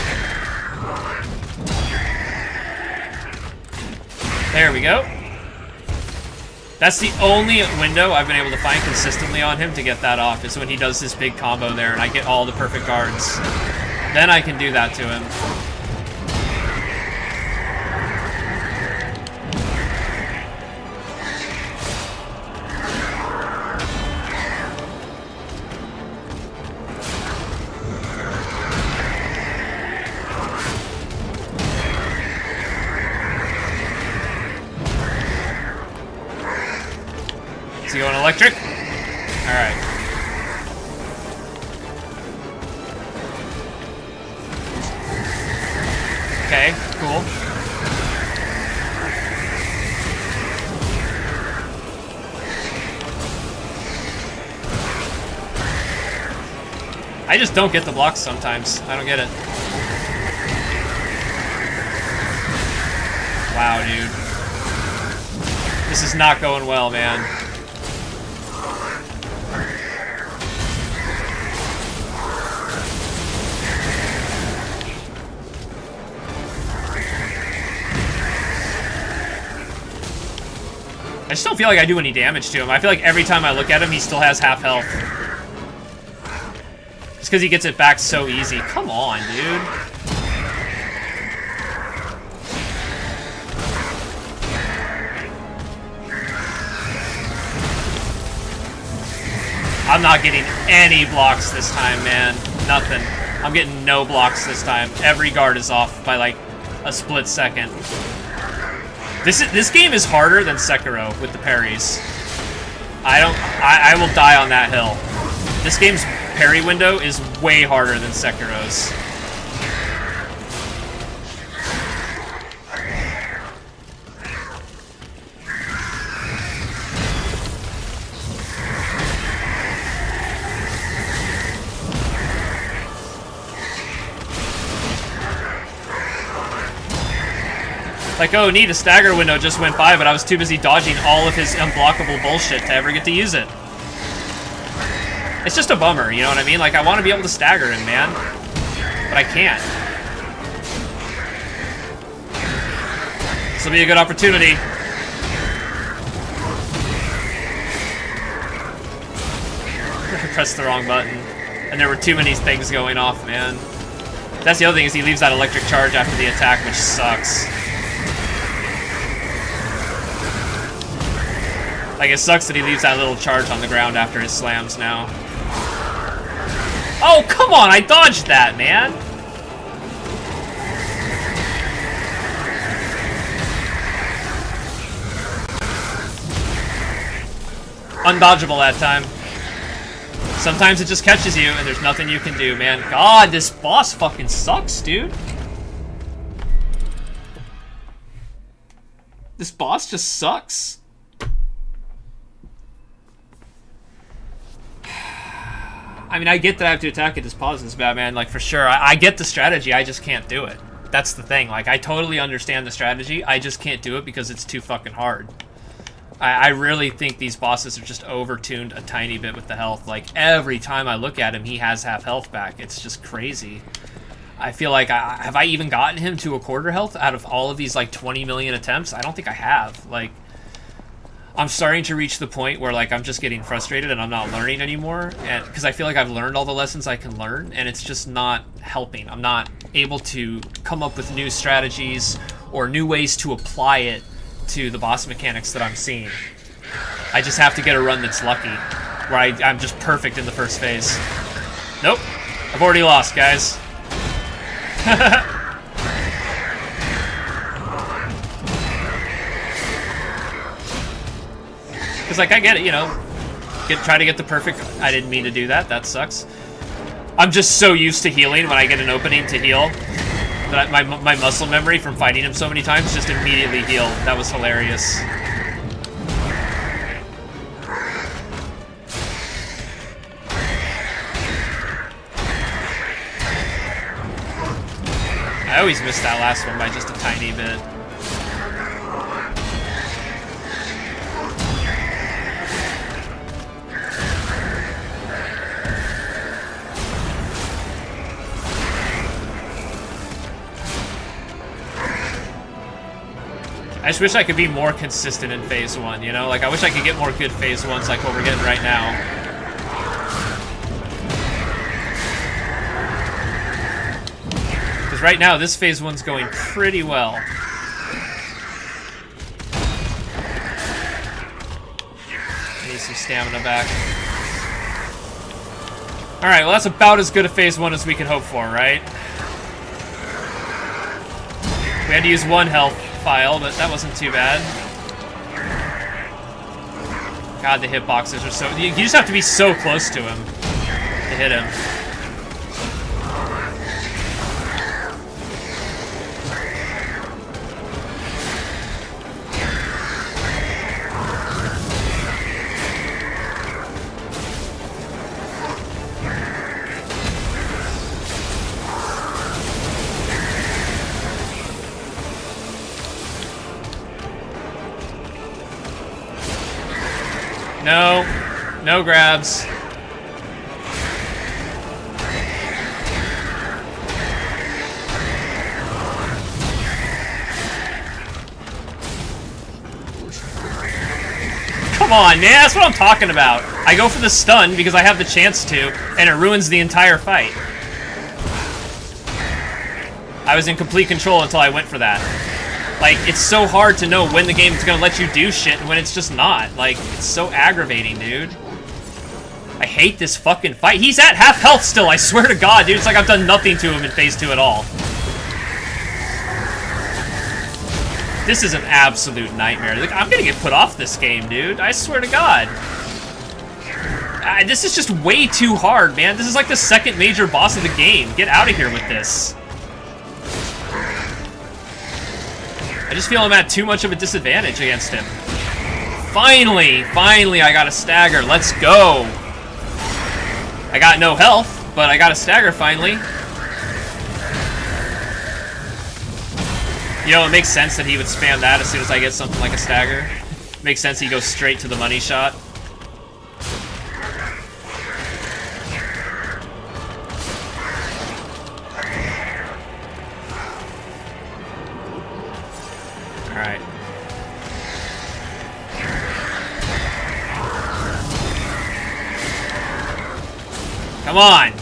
There we go. That's the only window I've been able to find consistently on him to get that off, is when he does this big combo there and I get all the perfect guards. Then I can do that to him. Is he going electric? Alright. Okay, cool. I just don't get the blocks sometimes. I don't get it. Wow, dude. This is not going well, man. I just don't feel like I do any damage to him. I feel like every time I look at him, he still has half health. Just because he gets it back so easy. Come on, dude. I'm not getting any blocks this time, man. Nothing. I'm getting no blocks this time. Every guard is off by like a split second. This game is harder than Sekiro with the parries. I will die on that hill. This game's parry window is way harder than Sekiro's. Like, oh, neat, a stagger window just went by, but I was too busy dodging all of his unblockable bullshit to ever get to use it. It's just a bummer, you know what I mean? Like, I want to be able to stagger him, man. But I can't. This will be a good opportunity. I pressed the wrong button. And there were too many things going off, man. That's the other thing, is he leaves that electric charge after the attack, which sucks. Like, it sucks that he leaves that little charge on the ground after his slams now. Oh, come on! I dodged that, man! Undodgeable that time. Sometimes it just catches you, and there's nothing you can do, man. God, this boss fucking sucks, dude. This boss just sucks. I mean, I get that I have to attack it as pause this Batman, like, for sure. I get the strategy, I just can't do it. That's the thing. Like, I totally understand the strategy, I just can't do it because it's too fucking hard. I really think these bosses are just over-tuned a tiny bit with the health. Like, every time I look at him, he has half health back. It's just crazy. I feel like, have I even gotten him to a quarter health out of all of these, like, 20 million attempts? I don't think I have. Like, I'm starting to reach the point where, like, I'm just getting frustrated and I'm not learning anymore. And because I feel like I've learned all the lessons I can learn, and it's just not helping. I'm not able to come up with new strategies or new ways to apply it to the boss mechanics that I'm seeing. I just have to get a run that's lucky, where I'm just perfect in the first phase. Nope. I've already lost, guys. Because, like, I get it, you know. Try to get the perfect... I didn't mean to do that. That sucks. I'm just so used to healing when I get an opening to heal. That my muscle memory from fighting him so many times just immediately healed. That was hilarious. I always missed that last one by just a tiny bit. I just wish I could be more consistent in phase 1, you know? Like, I wish I could get more good phase 1s like what we're getting right now. Because right now, this phase 1's going pretty well. I need some stamina back. Alright, well, that's about as good a phase 1 as we can hope for, right? We had to use 1 health file, but that wasn't too bad. God, the hitboxes are so... You just have to be so close to him to hit him. No. No grabs. Come on, man. That's what I'm talking about. I go for the stun because I have the chance to, and it ruins the entire fight. I was in complete control until I went for that. Like, it's so hard to know when the game's gonna let you do shit and when it's just not. Like, it's so aggravating, dude. I hate this fucking fight. He's at half health still, I swear to God, dude. It's like I've done nothing to him in phase 2 at all. This is an absolute nightmare. Like, I'm gonna get put off this game, dude. I swear to God. This is just way too hard, man. This is like the second major boss of the game. Get out of here with this. I just feel I'm at too much of a disadvantage against him. Finally, I got a stagger. Let's go. I got no health, but I got a stagger finally. You know, it makes sense that he would spam that as soon as I get something like a stagger. Makes sense he goes straight to the money shot. Alright. Come on!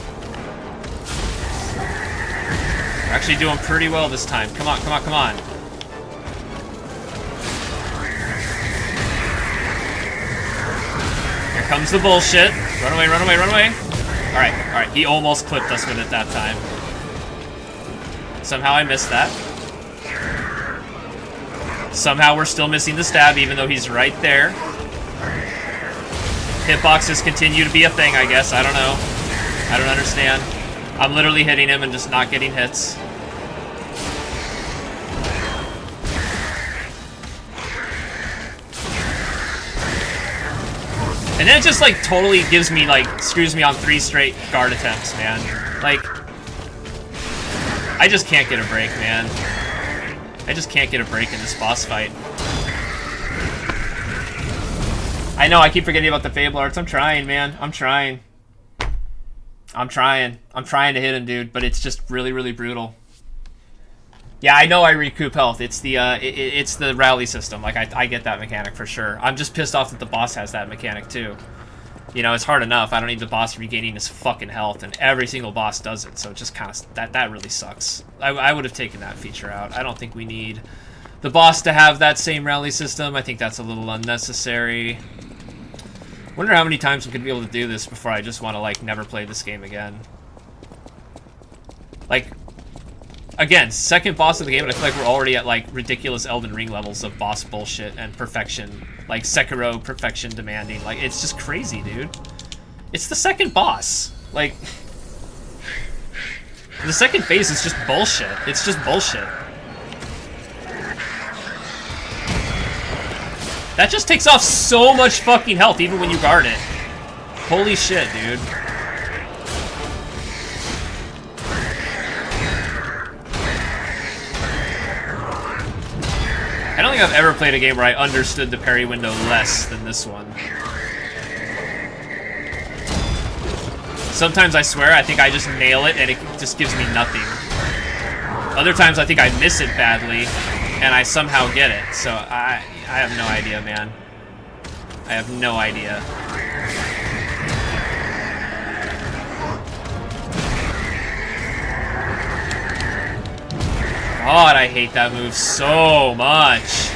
We're actually doing pretty well this time. Come on, come on, come on. Here comes the bullshit. Run away, run away, run away. Alright, alright. He almost clipped us with it that time. Somehow I missed that. Somehow we're still missing the stab, even though he's right there. Hitboxes continue to be a thing, I guess. I don't know. I don't understand. I'm literally hitting him and just not getting hits. And then it just, like, totally gives me, like, screws me on 3 straight guard attempts, man. Like, I just can't get a break, man. I just can't get a break in this boss fight. I know, I keep forgetting about the Fable Arts. I'm trying, man. I'm trying. I'm trying to hit him, dude, but it's just really, really brutal. Yeah, I know I recoup health. It's the it's the rally system. Like, I get that mechanic for sure. I'm just pissed off that the boss has that mechanic too. You know, it's hard enough. I don't need the boss regaining his fucking health, and every single boss does it. So it just kind of that really sucks. I would have taken that feature out. I don't think we need the boss to have that same rally system. I think that's a little unnecessary. Wonder how many times I'm gonna be able to do this before I just want to, like, never play this game again. Like, again, second boss of the game, and I feel like we're already at, like, ridiculous Elden Ring levels of boss bullshit and perfection. Like, Sekiro perfection demanding. Like, it's just crazy, dude. It's the second boss. Like, the second phase is just bullshit. It's just bullshit. That just takes off so much fucking health, even when you guard it. Holy shit, dude. I don't think I've ever played a game where I understood the parry window less than this one. Sometimes I swear I think I just nail it and it just gives me nothing. Other times I think I miss it badly and I somehow get it. So I have no idea, man. I have no idea. God, I hate that move so much.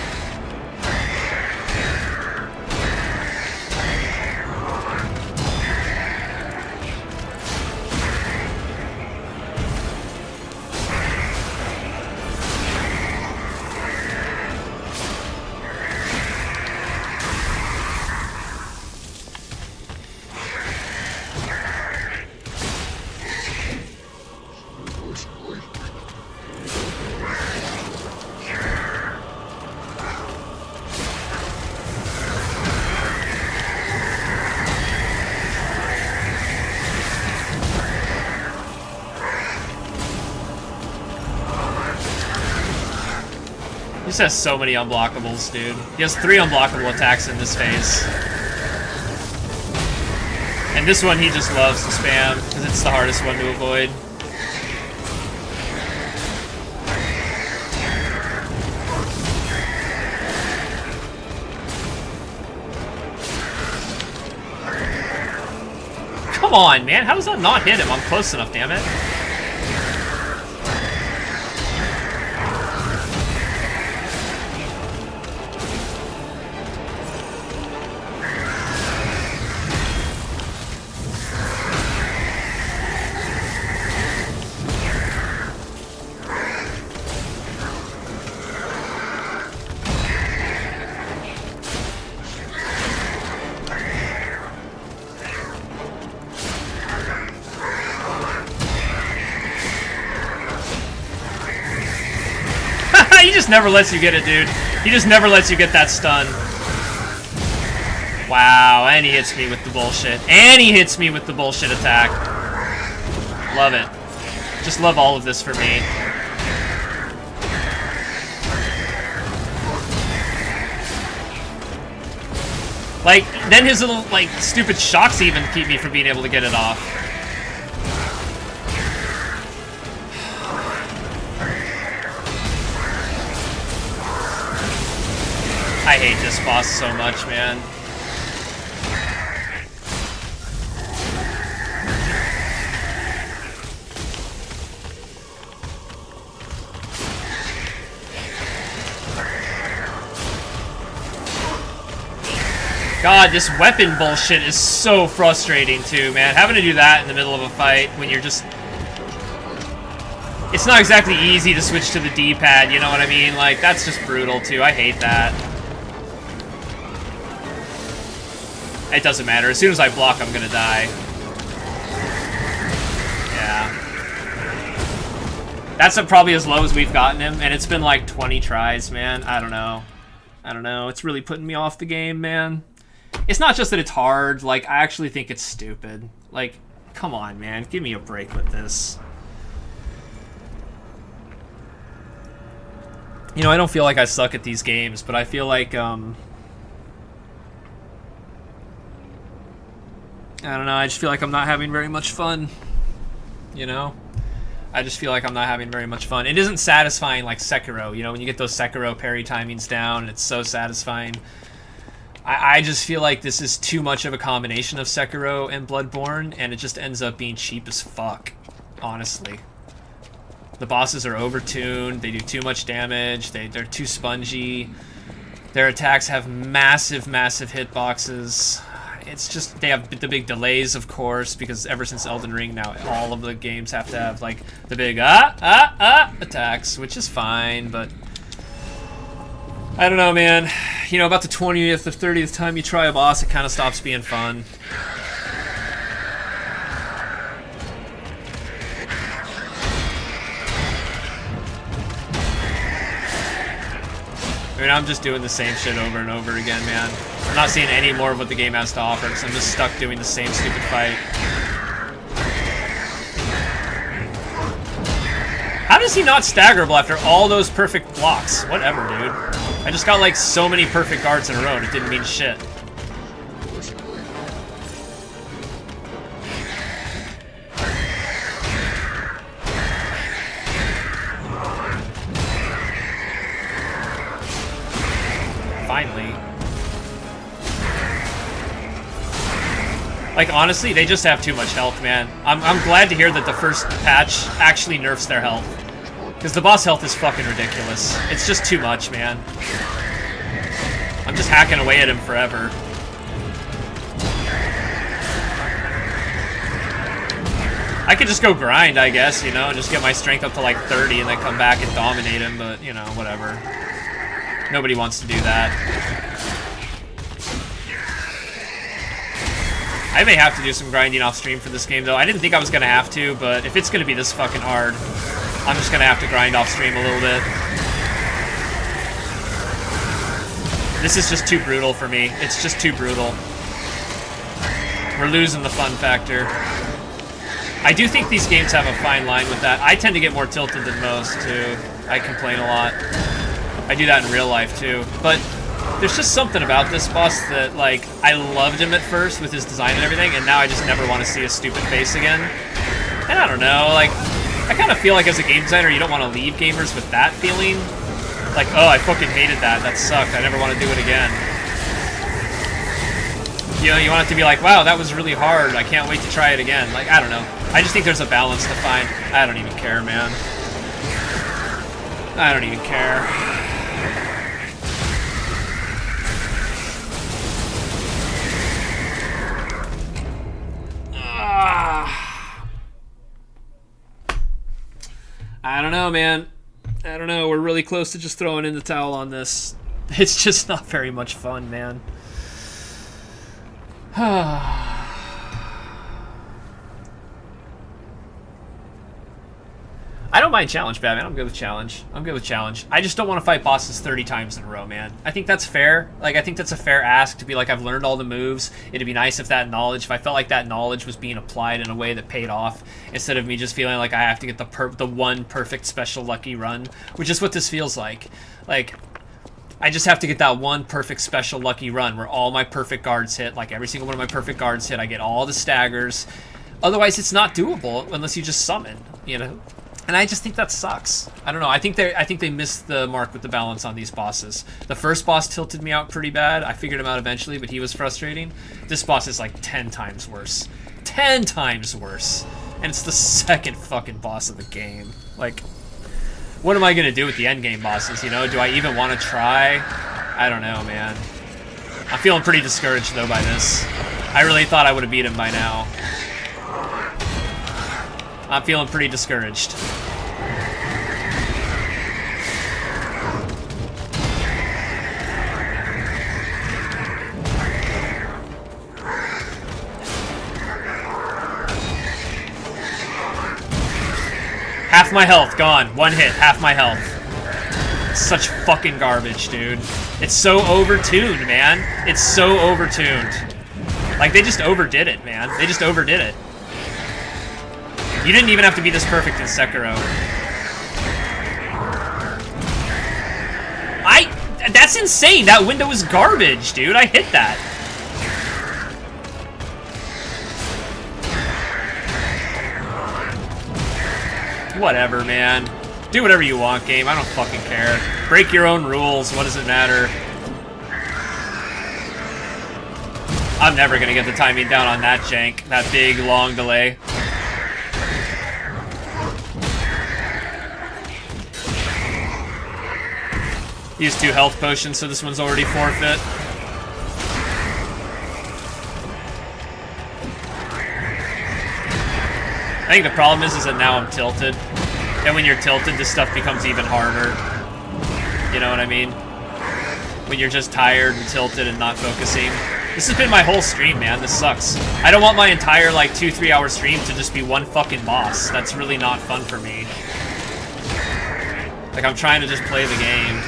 He just has so many unblockables, dude. He has 3 unblockable attacks in this phase. And this one he just loves to spam, because it's the hardest one to avoid. Come on, man. How does that not hit him? I'm close enough, damn it. He just never lets you get it, dude. He just never lets you get that stun. Wow, and he hits me with the bullshit. And he hits me with the bullshit attack. Love it. Just love all of this for me. Like, then his little, like, stupid shocks even keep me from being able to get it off. I hate this boss so much, man. God, this weapon bullshit is so frustrating too, man. Having to do that in the middle of a fight when you're just... It's not exactly easy to switch to the D-pad, you know what I mean? Like, that's just brutal too. I hate that. It doesn't matter. As soon as I block, I'm gonna die. Yeah. That's probably as low as we've gotten him, and it's been like 20 tries, man. I don't know. I don't know. It's really putting me off the game, man. It's not just that it's hard. Like, I actually think it's stupid. Like, come on, man. Give me a break with this. You know, I don't feel like I suck at these games, but I feel like, I don't know, I just feel like I'm not having very much fun. You know? I just feel like I'm not having very much fun. It isn't satisfying like Sekiro, you know, when you get those Sekiro parry timings down, and it's so satisfying. I just feel like this is too much of a combination of Sekiro and Bloodborne, and it just ends up being cheap as fuck, honestly. The bosses are overtuned, they do too much damage, they're too spongy, their attacks have massive, massive hitboxes. It's just, they have the big delays, of course, because ever since Elden Ring, now all of the games have to have, like, the big attacks, which is fine, but I don't know, man. You know, about the 20th or 30th time you try a boss, it kind of stops being fun. I mean, I'm just doing the same shit over and over again, man. I'm not seeing any more of what the game has to offer, because I'm just stuck doing the same stupid fight. How does he not staggerable after all those perfect blocks? Whatever, dude. I just got like so many perfect guards in a row and it didn't mean shit. Finally. Like, honestly, they just have too much health, man. I'm glad to hear that the first patch actually nerfs their health. Because the boss health is fucking ridiculous. It's just too much, man. I'm just hacking away at him forever. I could just go grind, I guess, you know, and just get my strength up to like 30 and then come back and dominate him, but, you know, whatever. Nobody wants to do that. I may have to do some grinding off stream for this game, though. I didn't think I was going to have to, but if it's going to be this fucking hard, I'm just going to have to grind off stream a little bit. This is just too brutal for me. It's just too brutal. We're losing the fun factor. I do think these games have a fine line with that. I tend to get more tilted than most, too. I complain a lot. I do that in real life, too. But there's just something about this boss that, like, I loved him at first with his design and everything, and now I just never want to see his stupid face again. And I don't know, like, I kind of feel like as a game designer, you don't want to leave gamers with that feeling. Like, oh, I fucking hated that. That sucked. I never want to do it again. You know, you want it to be like, wow, that was really hard. I can't wait to try it again. Like, I don't know. I just think there's a balance to find. I don't even care, man. I don't even care. I don't know, man. I don't know. We're really close to just throwing in the towel on this. It's just not very much fun, man. I don't mind challenge, Batman. I'm good with challenge. I'm good with challenge. I just don't want to fight bosses 30 times in a row, man. I think that's fair. Like, I think that's a fair ask to be like, I've learned all the moves. It'd be nice if that knowledge, if I felt like that knowledge was being applied in a way that paid off, instead of me just feeling like I have to get the one perfect special lucky run, which is what this feels like. Like, I just have to get that one perfect special lucky run where all my perfect guards hit, like every single one of my perfect guards hit. I get all the staggers. Otherwise, it's not doable unless you just summon, you know? And I just think that sucks. I don't know. I think they missed the mark with the balance on these bosses. The first boss tilted me out pretty bad. I figured him out eventually, but he was frustrating. This boss is like 10 times worse. 10 times worse. And it's the second fucking boss of the game. Like, what am I gonna do with the endgame bosses, you know? Do I even want to try? I don't know, man. I'm feeling pretty discouraged, though, by this. I really thought I would have beat him by now. I'm feeling pretty discouraged. Half my health gone. One hit, half my health. Such fucking garbage, dude. It's so overtuned, man. It's so overtuned. Like, they just overdid it, man. They just overdid it. You didn't even have to be this perfect in Sekiro. That's insane. That window is garbage, dude. I hit that. Whatever, man. Do whatever you want, game. I don't fucking care. Break your own rules. What does it matter? I'm never gonna get the timing down on that jank. That big, long delay. Use 2 health potions, so this one's already forfeit. I think the problem is that now I'm tilted. And when you're tilted, this stuff becomes even harder. You know what I mean? When you're just tired and tilted and not focusing. This has been my whole stream, man. This sucks. I don't want my entire, like, 2-3 hour stream to just be one fucking boss. That's really not fun for me. Like, I'm trying to just play the game.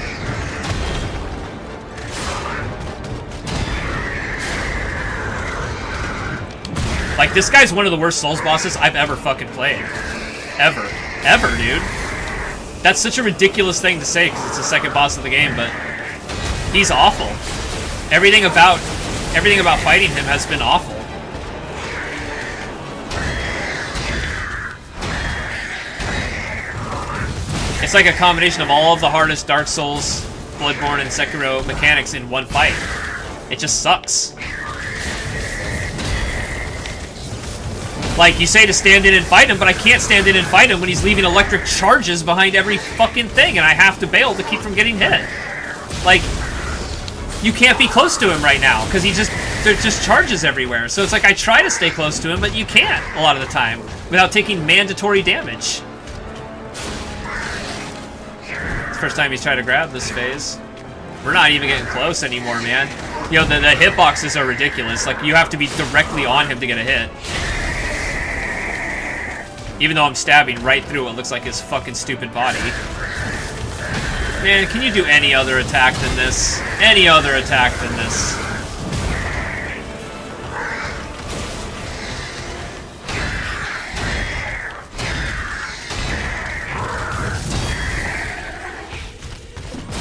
Like, this guy's one of the worst Souls bosses I've ever fucking played. Ever. Ever, dude. That's such a ridiculous thing to say because it's the second boss of the game, but he's awful. Everything about fighting him has been awful. It's like a combination of all of the hardest Dark Souls, Bloodborne, and Sekiro mechanics in one fight. It just sucks. Like, you say to stand in and fight him, but I can't stand in and fight him when he's leaving electric charges behind every fucking thing, and I have to bail to keep from getting hit. Like, you can't be close to him right now, because there's just charges everywhere. So it's like, I try to stay close to him, but you can't a lot of the time, without taking mandatory damage. It's the first time he's tried to grab this phase. We're not even getting close anymore, man. You know, the hitboxes are ridiculous. Like, you have to be directly on him to get a hit. Even though I'm stabbing right through what looks like his fucking stupid body. Man, can you do any other attack than this? Any other attack than this?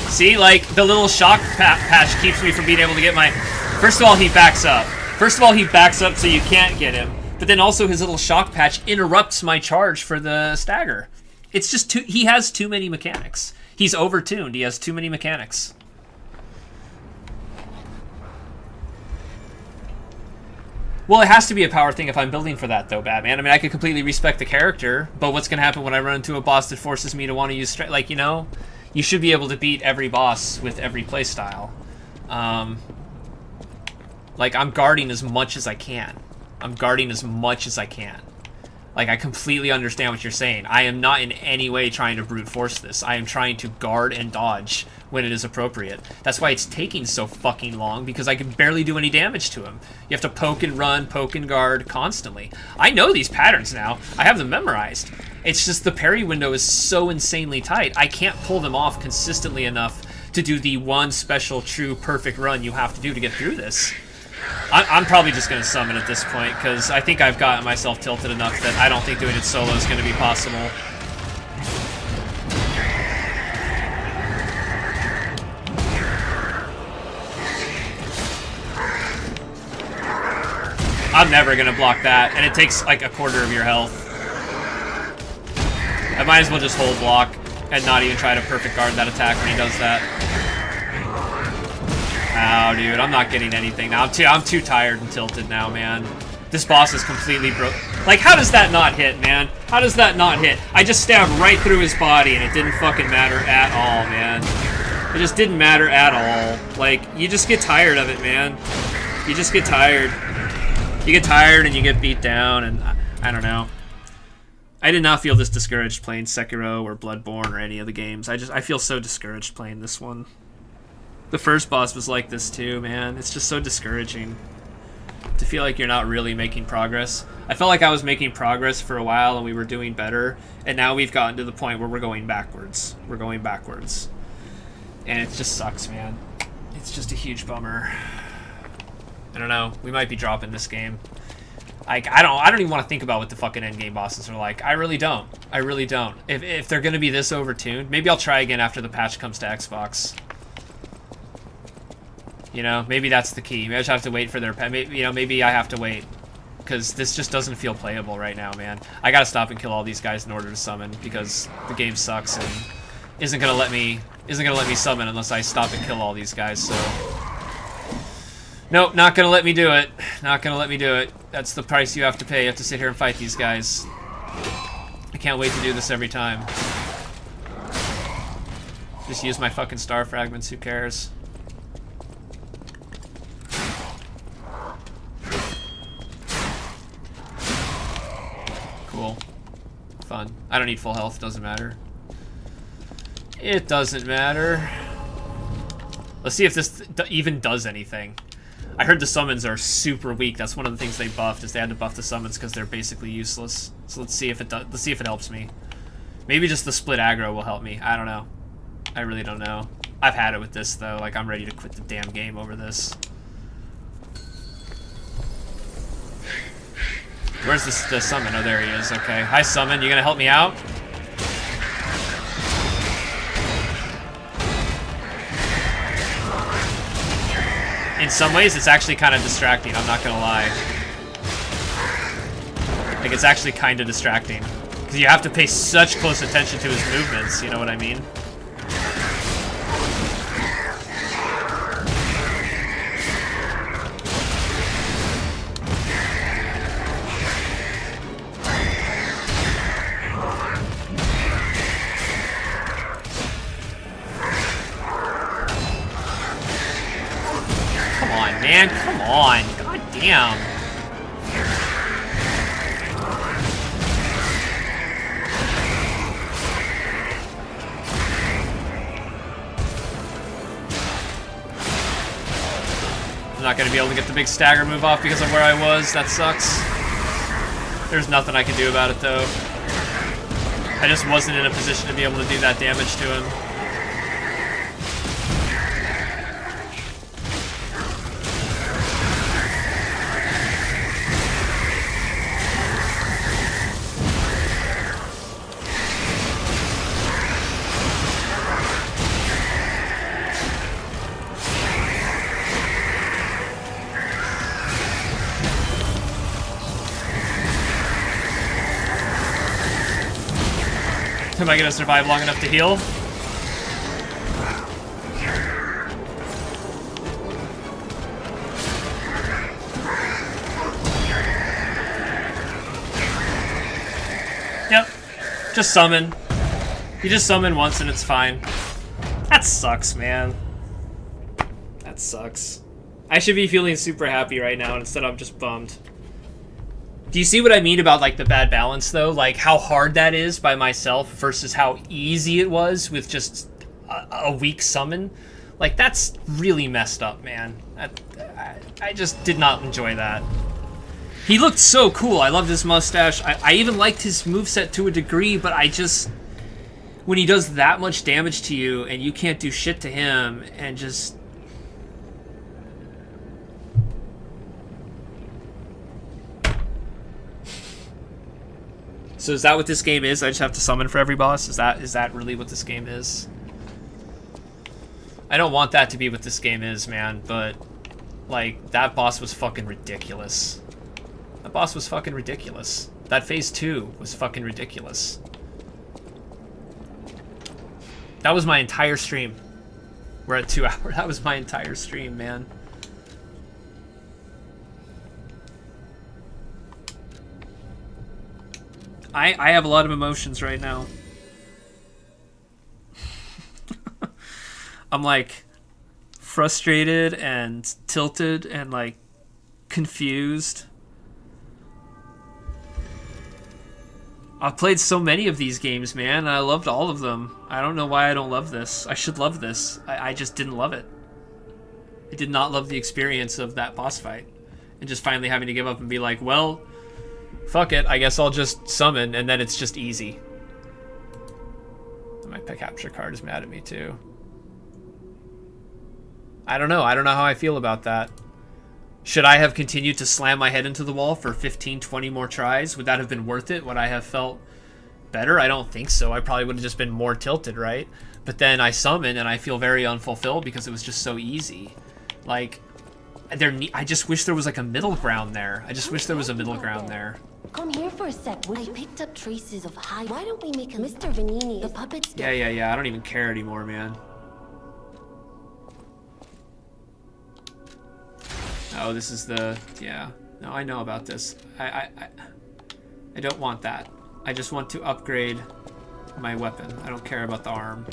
See, like, the little shock patch keeps me from being able to get my... First of all, he backs up. First of all, he backs up so you can't get him. But then also his little shock patch interrupts my charge for the stagger. It's just he has too many mechanics. He's overtuned. He has too many mechanics. Well, it has to be a power thing if I'm building for that, though, Batman. I mean, I could completely respect the character, but what's going to happen when I run into a boss that forces me to want to use strength? Like, you know, you should be able to beat every boss with every playstyle. Like, I'm guarding as much as I can. I'm guarding as much as I can. Like, I completely understand what you're saying. I am not in any way trying to brute force this. I am trying to guard and dodge when it is appropriate. That's why it's taking so fucking long, because I can barely do any damage to him. You have to poke and run, poke and guard constantly. I know these patterns now. I have them memorized. It's just the parry window is so insanely tight. I can't pull them off consistently enough to do the one special, true, perfect run you have to do to get through this. I'm probably just going to summon at this point, because I think I've gotten myself tilted enough that I don't think doing it solo is going to be possible. I'm never going to block that, and it takes like a quarter of your health. I might as well just hold block and not even try to perfect guard that attack when he does that. Ow, dude, I'm not getting anything now. I'm too tired and tilted now, man. This boss is completely broke. Like, how does that not hit, man? How does that not hit? I just stabbed right through his body and it didn't fucking matter at all, man. It just didn't matter at all. Like, you just get tired of it, man. You just get tired. You get tired and you get beat down, and I don't know. I did not feel this discouraged playing Sekiro or Bloodborne or any of the games. I feel so discouraged playing this one. The first boss was like this too, man. It's just so discouraging. To feel like you're not really making progress. I felt like I was making progress for a while and we were doing better, and now we've gotten to the point where we're going backwards. We're going backwards. And it just sucks, man. It's just a huge bummer. I don't know. We might be dropping this game. Like, I don't even want to think about what the fucking endgame bosses are like. I really don't. I really don't. If they're gonna be this overtuned, maybe I'll try again after the patch comes to Xbox. You know, maybe that's the key. Maybe I just have to wait for their maybe, you know, maybe I have to wait. Because this just doesn't feel playable right now, man. I gotta stop and kill all these guys in order to summon, because the game sucks and isn't gonna let me summon unless I stop and kill all these guys, so. Nope, not gonna let me do it. Not gonna let me do it. That's the price you have to pay. You have to sit here and fight these guys. I can't wait to do this every time. Just use my fucking star fragments, who cares? Cool. Fun. I don't need full health, doesn't matter. It doesn't matter. Let's see if this even does anything. I heard the summons are super weak. That's one of the things they buffed, is they had to buff the summons because they're basically useless. So let's see if it does. Let's see if it helps me. Maybe just the split aggro will help me. I don't know. I really don't know. I've had it with this though. Like, I'm ready to quit the damn game over this. Where's the summon? Oh, there he is. Okay. Hi, summon. You gonna help me out? In some ways, it's actually kind of distracting, I'm not gonna lie. Like, it's actually kind of distracting. Because you have to pay such close attention to his movements, you know what I mean? Man, come on. God damn. I'm not gonna be able to get the big stagger move off because of where I was. That sucks. There's nothing I can do about it though. I just wasn't in a position to be able to do that damage to him. Am I gonna survive long enough to heal? Yep. Just summon. You just summon once and it's fine. That sucks, man. That sucks. I should be feeling super happy right now, and instead I'm just bummed. Do you see what I mean about, like, the bad balance, though? Like, how hard that is by myself versus how easy it was with just a weak summon? Like, that's really messed up, man. I just did not enjoy that. He looked so cool. I loved his mustache. I even liked his moveset to a degree, but I just... When he does that much damage to you and you can't do shit to him and just... So is that what this game is? I just have to summon for every boss? Is that really what this game is? I don't want that to be what this game is, man, but like, that boss was fucking ridiculous. That boss was fucking ridiculous. That phase 2 was fucking ridiculous. That was my entire stream. We're at 2 hours. That was my entire stream, man. I have a lot of emotions right now. I'm like frustrated and tilted and like confused. I've played so many of these games, man, and I loved all of them. I don't know why I don't love this. I should love this. I just didn't love it. I did not love the experience of that boss fight. and just finally having to give up and be like, well, fuck it, I guess I'll just summon, and then it's just easy. My pet capture card is mad at me too. I don't know how I feel about that. Should I have continued to slam my head into the wall for 15, 20 more tries? Would that have been worth it? Would I have felt better? I don't think so. I probably would have just been more tilted, right? But then I summon and I feel very unfulfilled because it was just so easy. Like, I just wish there was like a middle ground there. I just wish there was a middle ground there. Come here for a sec. I picked up traces of high. Why don't we make a Mr. Vanini? The puppets. Yeah. I don't even care anymore, man. Oh, this is the... Yeah. No, I know about this. I don't want that. I just want to upgrade my weapon. I don't care about the arm.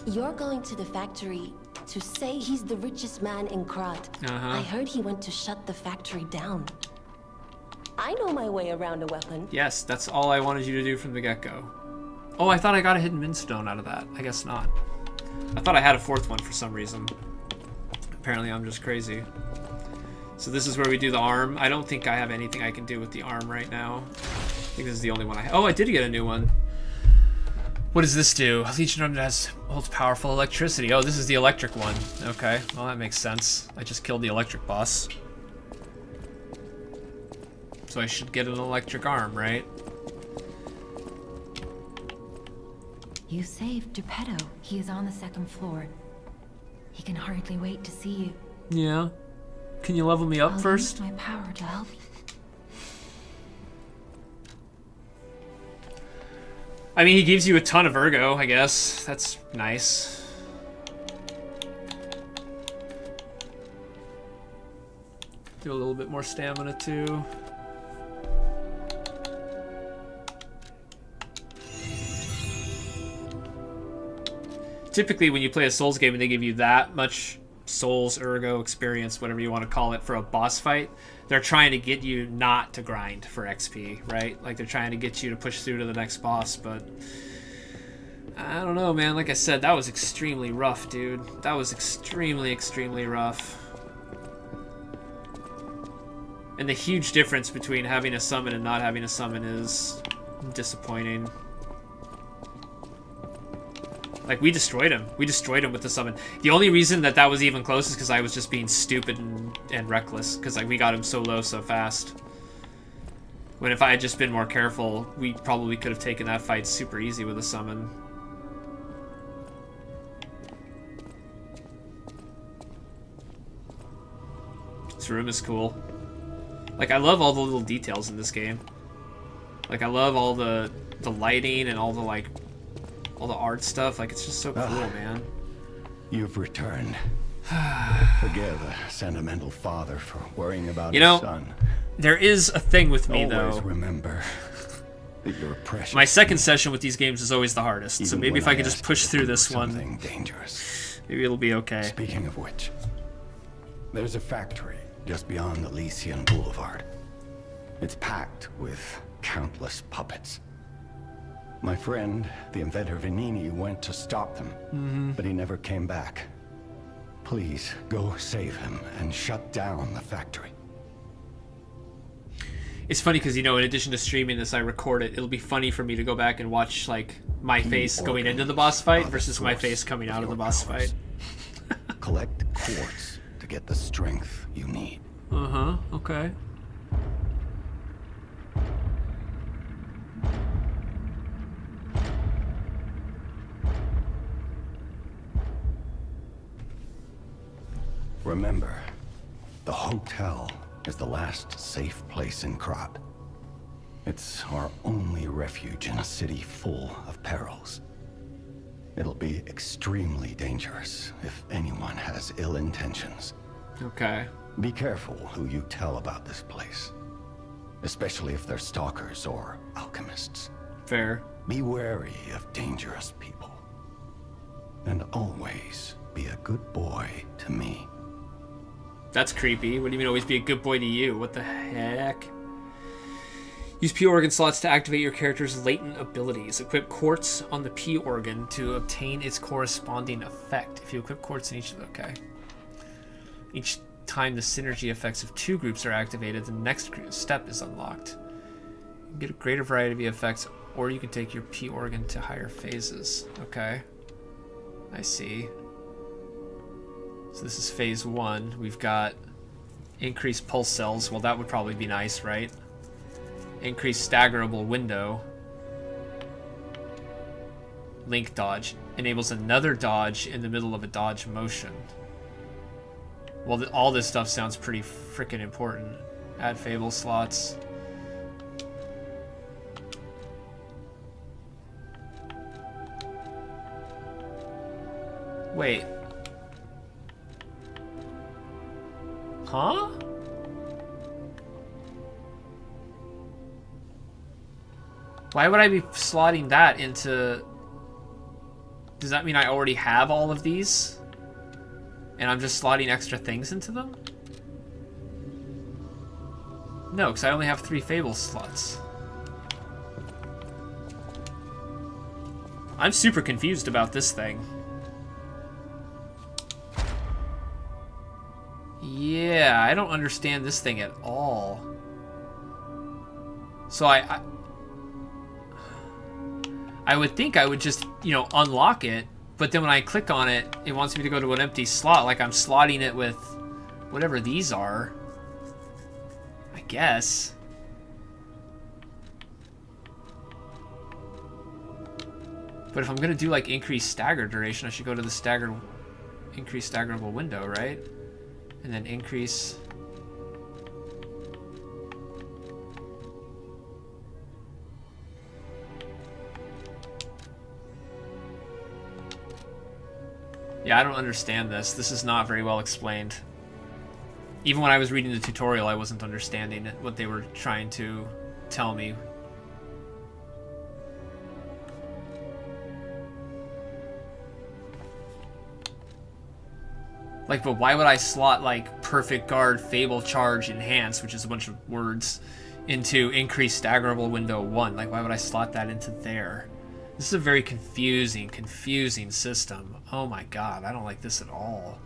You're going to the factory to say he's the richest man in Krat. I heard he went to shut the factory down. I know my way around a weapon. Yes, that's all I wanted you to do from the get-go. Oh, I thought I got a hidden minstone out of that. I guess not. I thought I had a fourth one for some reason. Apparently I'm just crazy. So this is where we do the arm. I don't think I have anything I can do with the arm right now. I think this is the only one I have. Oh, I did get a new one. What does this do? Legion Arm holds powerful electricity. Oh, this is the electric one. Okay, well that makes sense. I just killed the electric boss. So I should get an electric arm, right? You saved Geppetto. He is on the second floor. He can hardly wait to see you. Yeah. Can you level me up first? I'll use my power to help you. I mean, he gives you a ton of ergo, I guess. That's nice. Do a little bit more stamina too. Typically, when you play a Souls game and they give you that much Souls, ergo, experience, whatever you want to call it, for a boss fight, they're trying to get you not to grind for XP, right? Like, they're trying to get you to push through to the next boss, but I don't know, man. Like I said, that was extremely rough, dude. That was extremely, extremely rough. And the huge difference between having a summon and not having a summon is disappointing. Like, we destroyed him. We destroyed him with the summon. The only reason that was even close is because I was just being stupid and reckless. Because, like, we got him so low so fast. When if I had just been more careful, we probably could have taken that fight super easy with a summon. This room is cool. Like, I love all the little details in this game. Like, I love all the lighting and all the, like, all the art stuff. Like, it's just so cool, man. You've returned. Forgive a sentimental father for worrying about his son. There is a thing with me, Always though. Remember that you're precious. My second session with these games is always the hardest. So maybe if I could just push through this one, dangerous. Maybe it'll be okay. Speaking of which, there's a factory just beyond Elysian Boulevard. It's packed with countless puppets. My friend, the inventor Vanini, went to stop them, but he never came back. Please, go save him and shut down the factory. It's funny because, you know, in addition to streaming this, I record it. It'll be funny for me to go back and watch, like, my face going into the boss fight versus my face coming out of the boss fight. Collect quartz to get the strength you need. Okay. Remember, the hotel is the last safe place in Krat. It's our only refuge in a city full of perils. It'll be extremely dangerous if anyone has ill intentions. Okay. Be careful who you tell about this place, especially if they're stalkers or alchemists. Fair. Be wary of dangerous people. And always be a good boy to me. That's creepy. What do you mean always be a good boy to you? What the heck? Use P organ slots to activate your character's latent abilities. Equip quartz on the P organ to obtain its corresponding effect. If you equip quartz in each... Okay. Each time the synergy effects of 2 groups are activated, the next step is unlocked. You can get a greater variety of effects, or you can take your P organ to higher phases. Okay. I see. So this is phase 1. We've got increased pulse cells. Well, that would probably be nice, right? Increased staggerable window. Link dodge. Enables another dodge in the middle of a dodge motion. Well, all this stuff sounds pretty freaking important. Add fable slots. Wait. Huh? Why would I be slotting that into... Does that mean I already have all of these? And I'm just slotting extra things into them? No, because I only have 3 fable slots. I'm super confused about this thing. Yeah, I don't understand this thing at all. So I would think I would just, you know, unlock it, but then when I click on it, it wants me to go to an empty slot, like I'm slotting it with whatever these are. I guess. But if I'm gonna do like increased stagger duration, I should go to the increased staggerable window, right? And then increase. Yeah, I don't understand this. This is not very well explained. Even when I was reading the tutorial, I wasn't understanding what they were trying to tell me. Like, but why would I slot, like, perfect guard, fable charge, enhance, which is a bunch of words, into increased staggerable window 1? Like, why would I slot that into there? This is a very confusing system. Oh my god, I don't like this at all.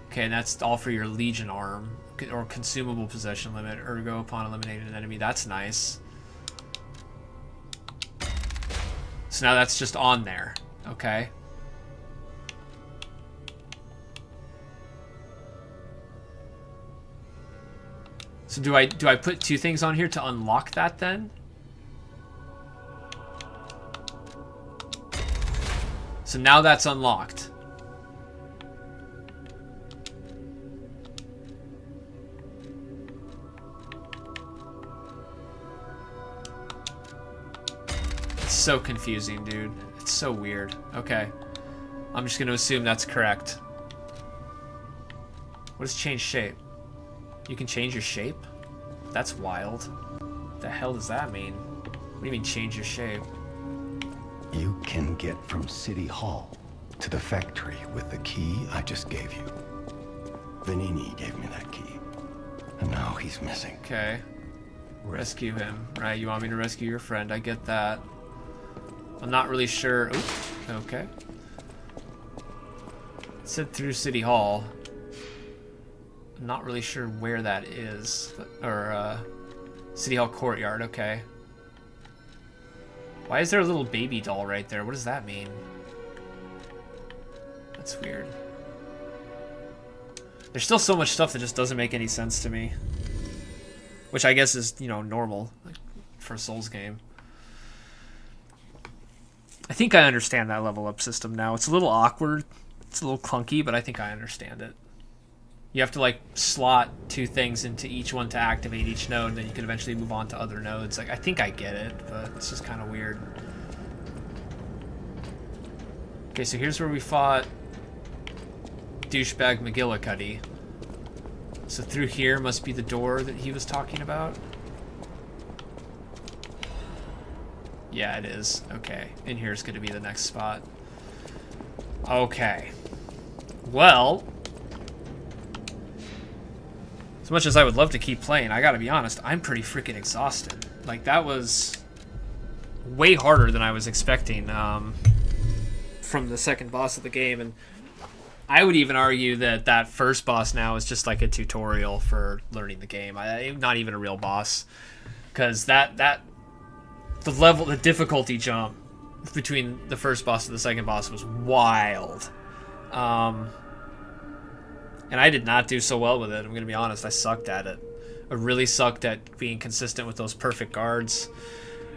Okay, and that's all for your Legion arm, or consumable possession limit, ergo upon eliminating an enemy. That's nice. So now that's just on there. Okay. So do I put 2 things on here to unlock that then? So now that's unlocked. It's so confusing, dude. It's so weird. Okay. I'm just going to assume that's correct. What does change shape? You can change your shape? That's wild. What the hell does that mean? What do you mean change your shape? You can get from City Hall to the factory with the key I just gave you. Vanini gave me that key. And now he's missing. Okay. Rescue him. Right, you want me to rescue your friend. I get that. I'm not really sure. Ooh, okay. It said through City Hall. I'm not really sure where that is. Or, City Hall Courtyard, okay. Why is there a little baby doll right there? What does that mean? That's weird. There's still so much stuff that just doesn't make any sense to me. Which I guess is, you know, normal for a Souls game. I think I understand that level up system now. It's a little awkward. It's a little clunky, but I think I understand it. You have to, like, slot 2 things into each one to activate each node, and then you can eventually move on to other nodes. Like, I think I get it, but it's just kind of weird. Okay, so here's where we fought douchebag McGillicuddy. So through here must be the door that he was talking about. Yeah, it is. Okay, and here's going to be the next spot. Okay. Well... as much as I would love to keep playing, I gotta be honest, I'm pretty freaking exhausted. Like, that was way harder than I was expecting from the second boss of the game. And I would even argue that that first boss now is just like a tutorial for learning the game. Not even a real boss, because the difficulty jump between the first boss and the second boss was wild. And I did not do so well with it. I'm gonna be honest. I sucked at it. I really sucked at being consistent with those perfect guards.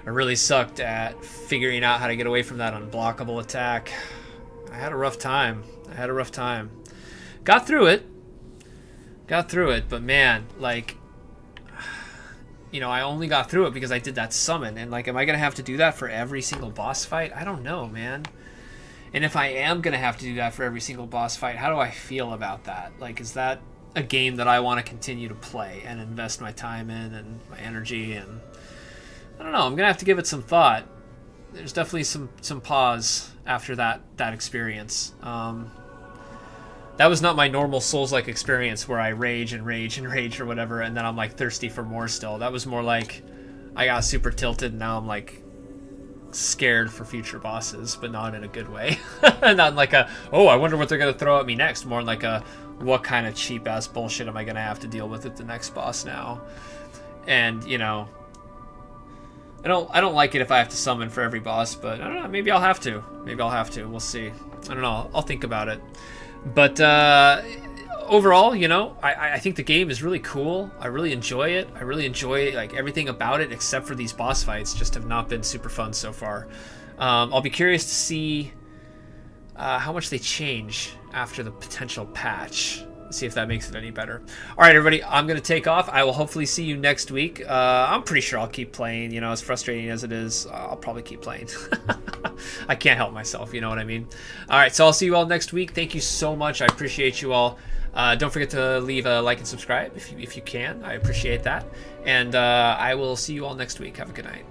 I really sucked at figuring out how to get away from that unblockable attack. I had a rough time. Got through it, but man, like, you know, I only got through it because I did that summon, and like, am I gonna have to do that for every single boss fight? I don't know, man. And if I am gonna have to do that for every single boss fight, how do I feel about that? Like, is that a game that I want to continue to play and invest my time in and my energy? And I don't know, I'm gonna have to give it some thought. There's definitely some pause after that experience. That was not my normal Souls-like experience where I rage or whatever, and then I'm like thirsty for more still. That was more like I got super tilted, and now I'm like scared for future bosses, but not in a good way. Not like a, oh, I wonder what they're gonna throw at me next. More like a, what kind of cheap ass bullshit am I gonna have to deal with at the next boss now? And you know, I don't like it if I have to summon for every boss, but I don't know, maybe I'll have to. We'll see. I don't know. I'll think about it. But overall, you know, I think the game is really cool. I really enjoy it. I really enjoy like everything about it, except for these boss fights just have not been super fun so far. I'll be curious to see how much they change after the potential patch. See if that makes it any better. All right, everybody, I'm going to take off. I will hopefully see you next week. I'm pretty sure I'll keep playing. You know, as frustrating as it is, I'll probably keep playing. I can't help myself, you know what I mean? All right, so I'll see you all next week. Thank you so much. I appreciate you all. Don't forget to leave a like and subscribe if you can. I appreciate that. And I will see you all next week. Have a good night.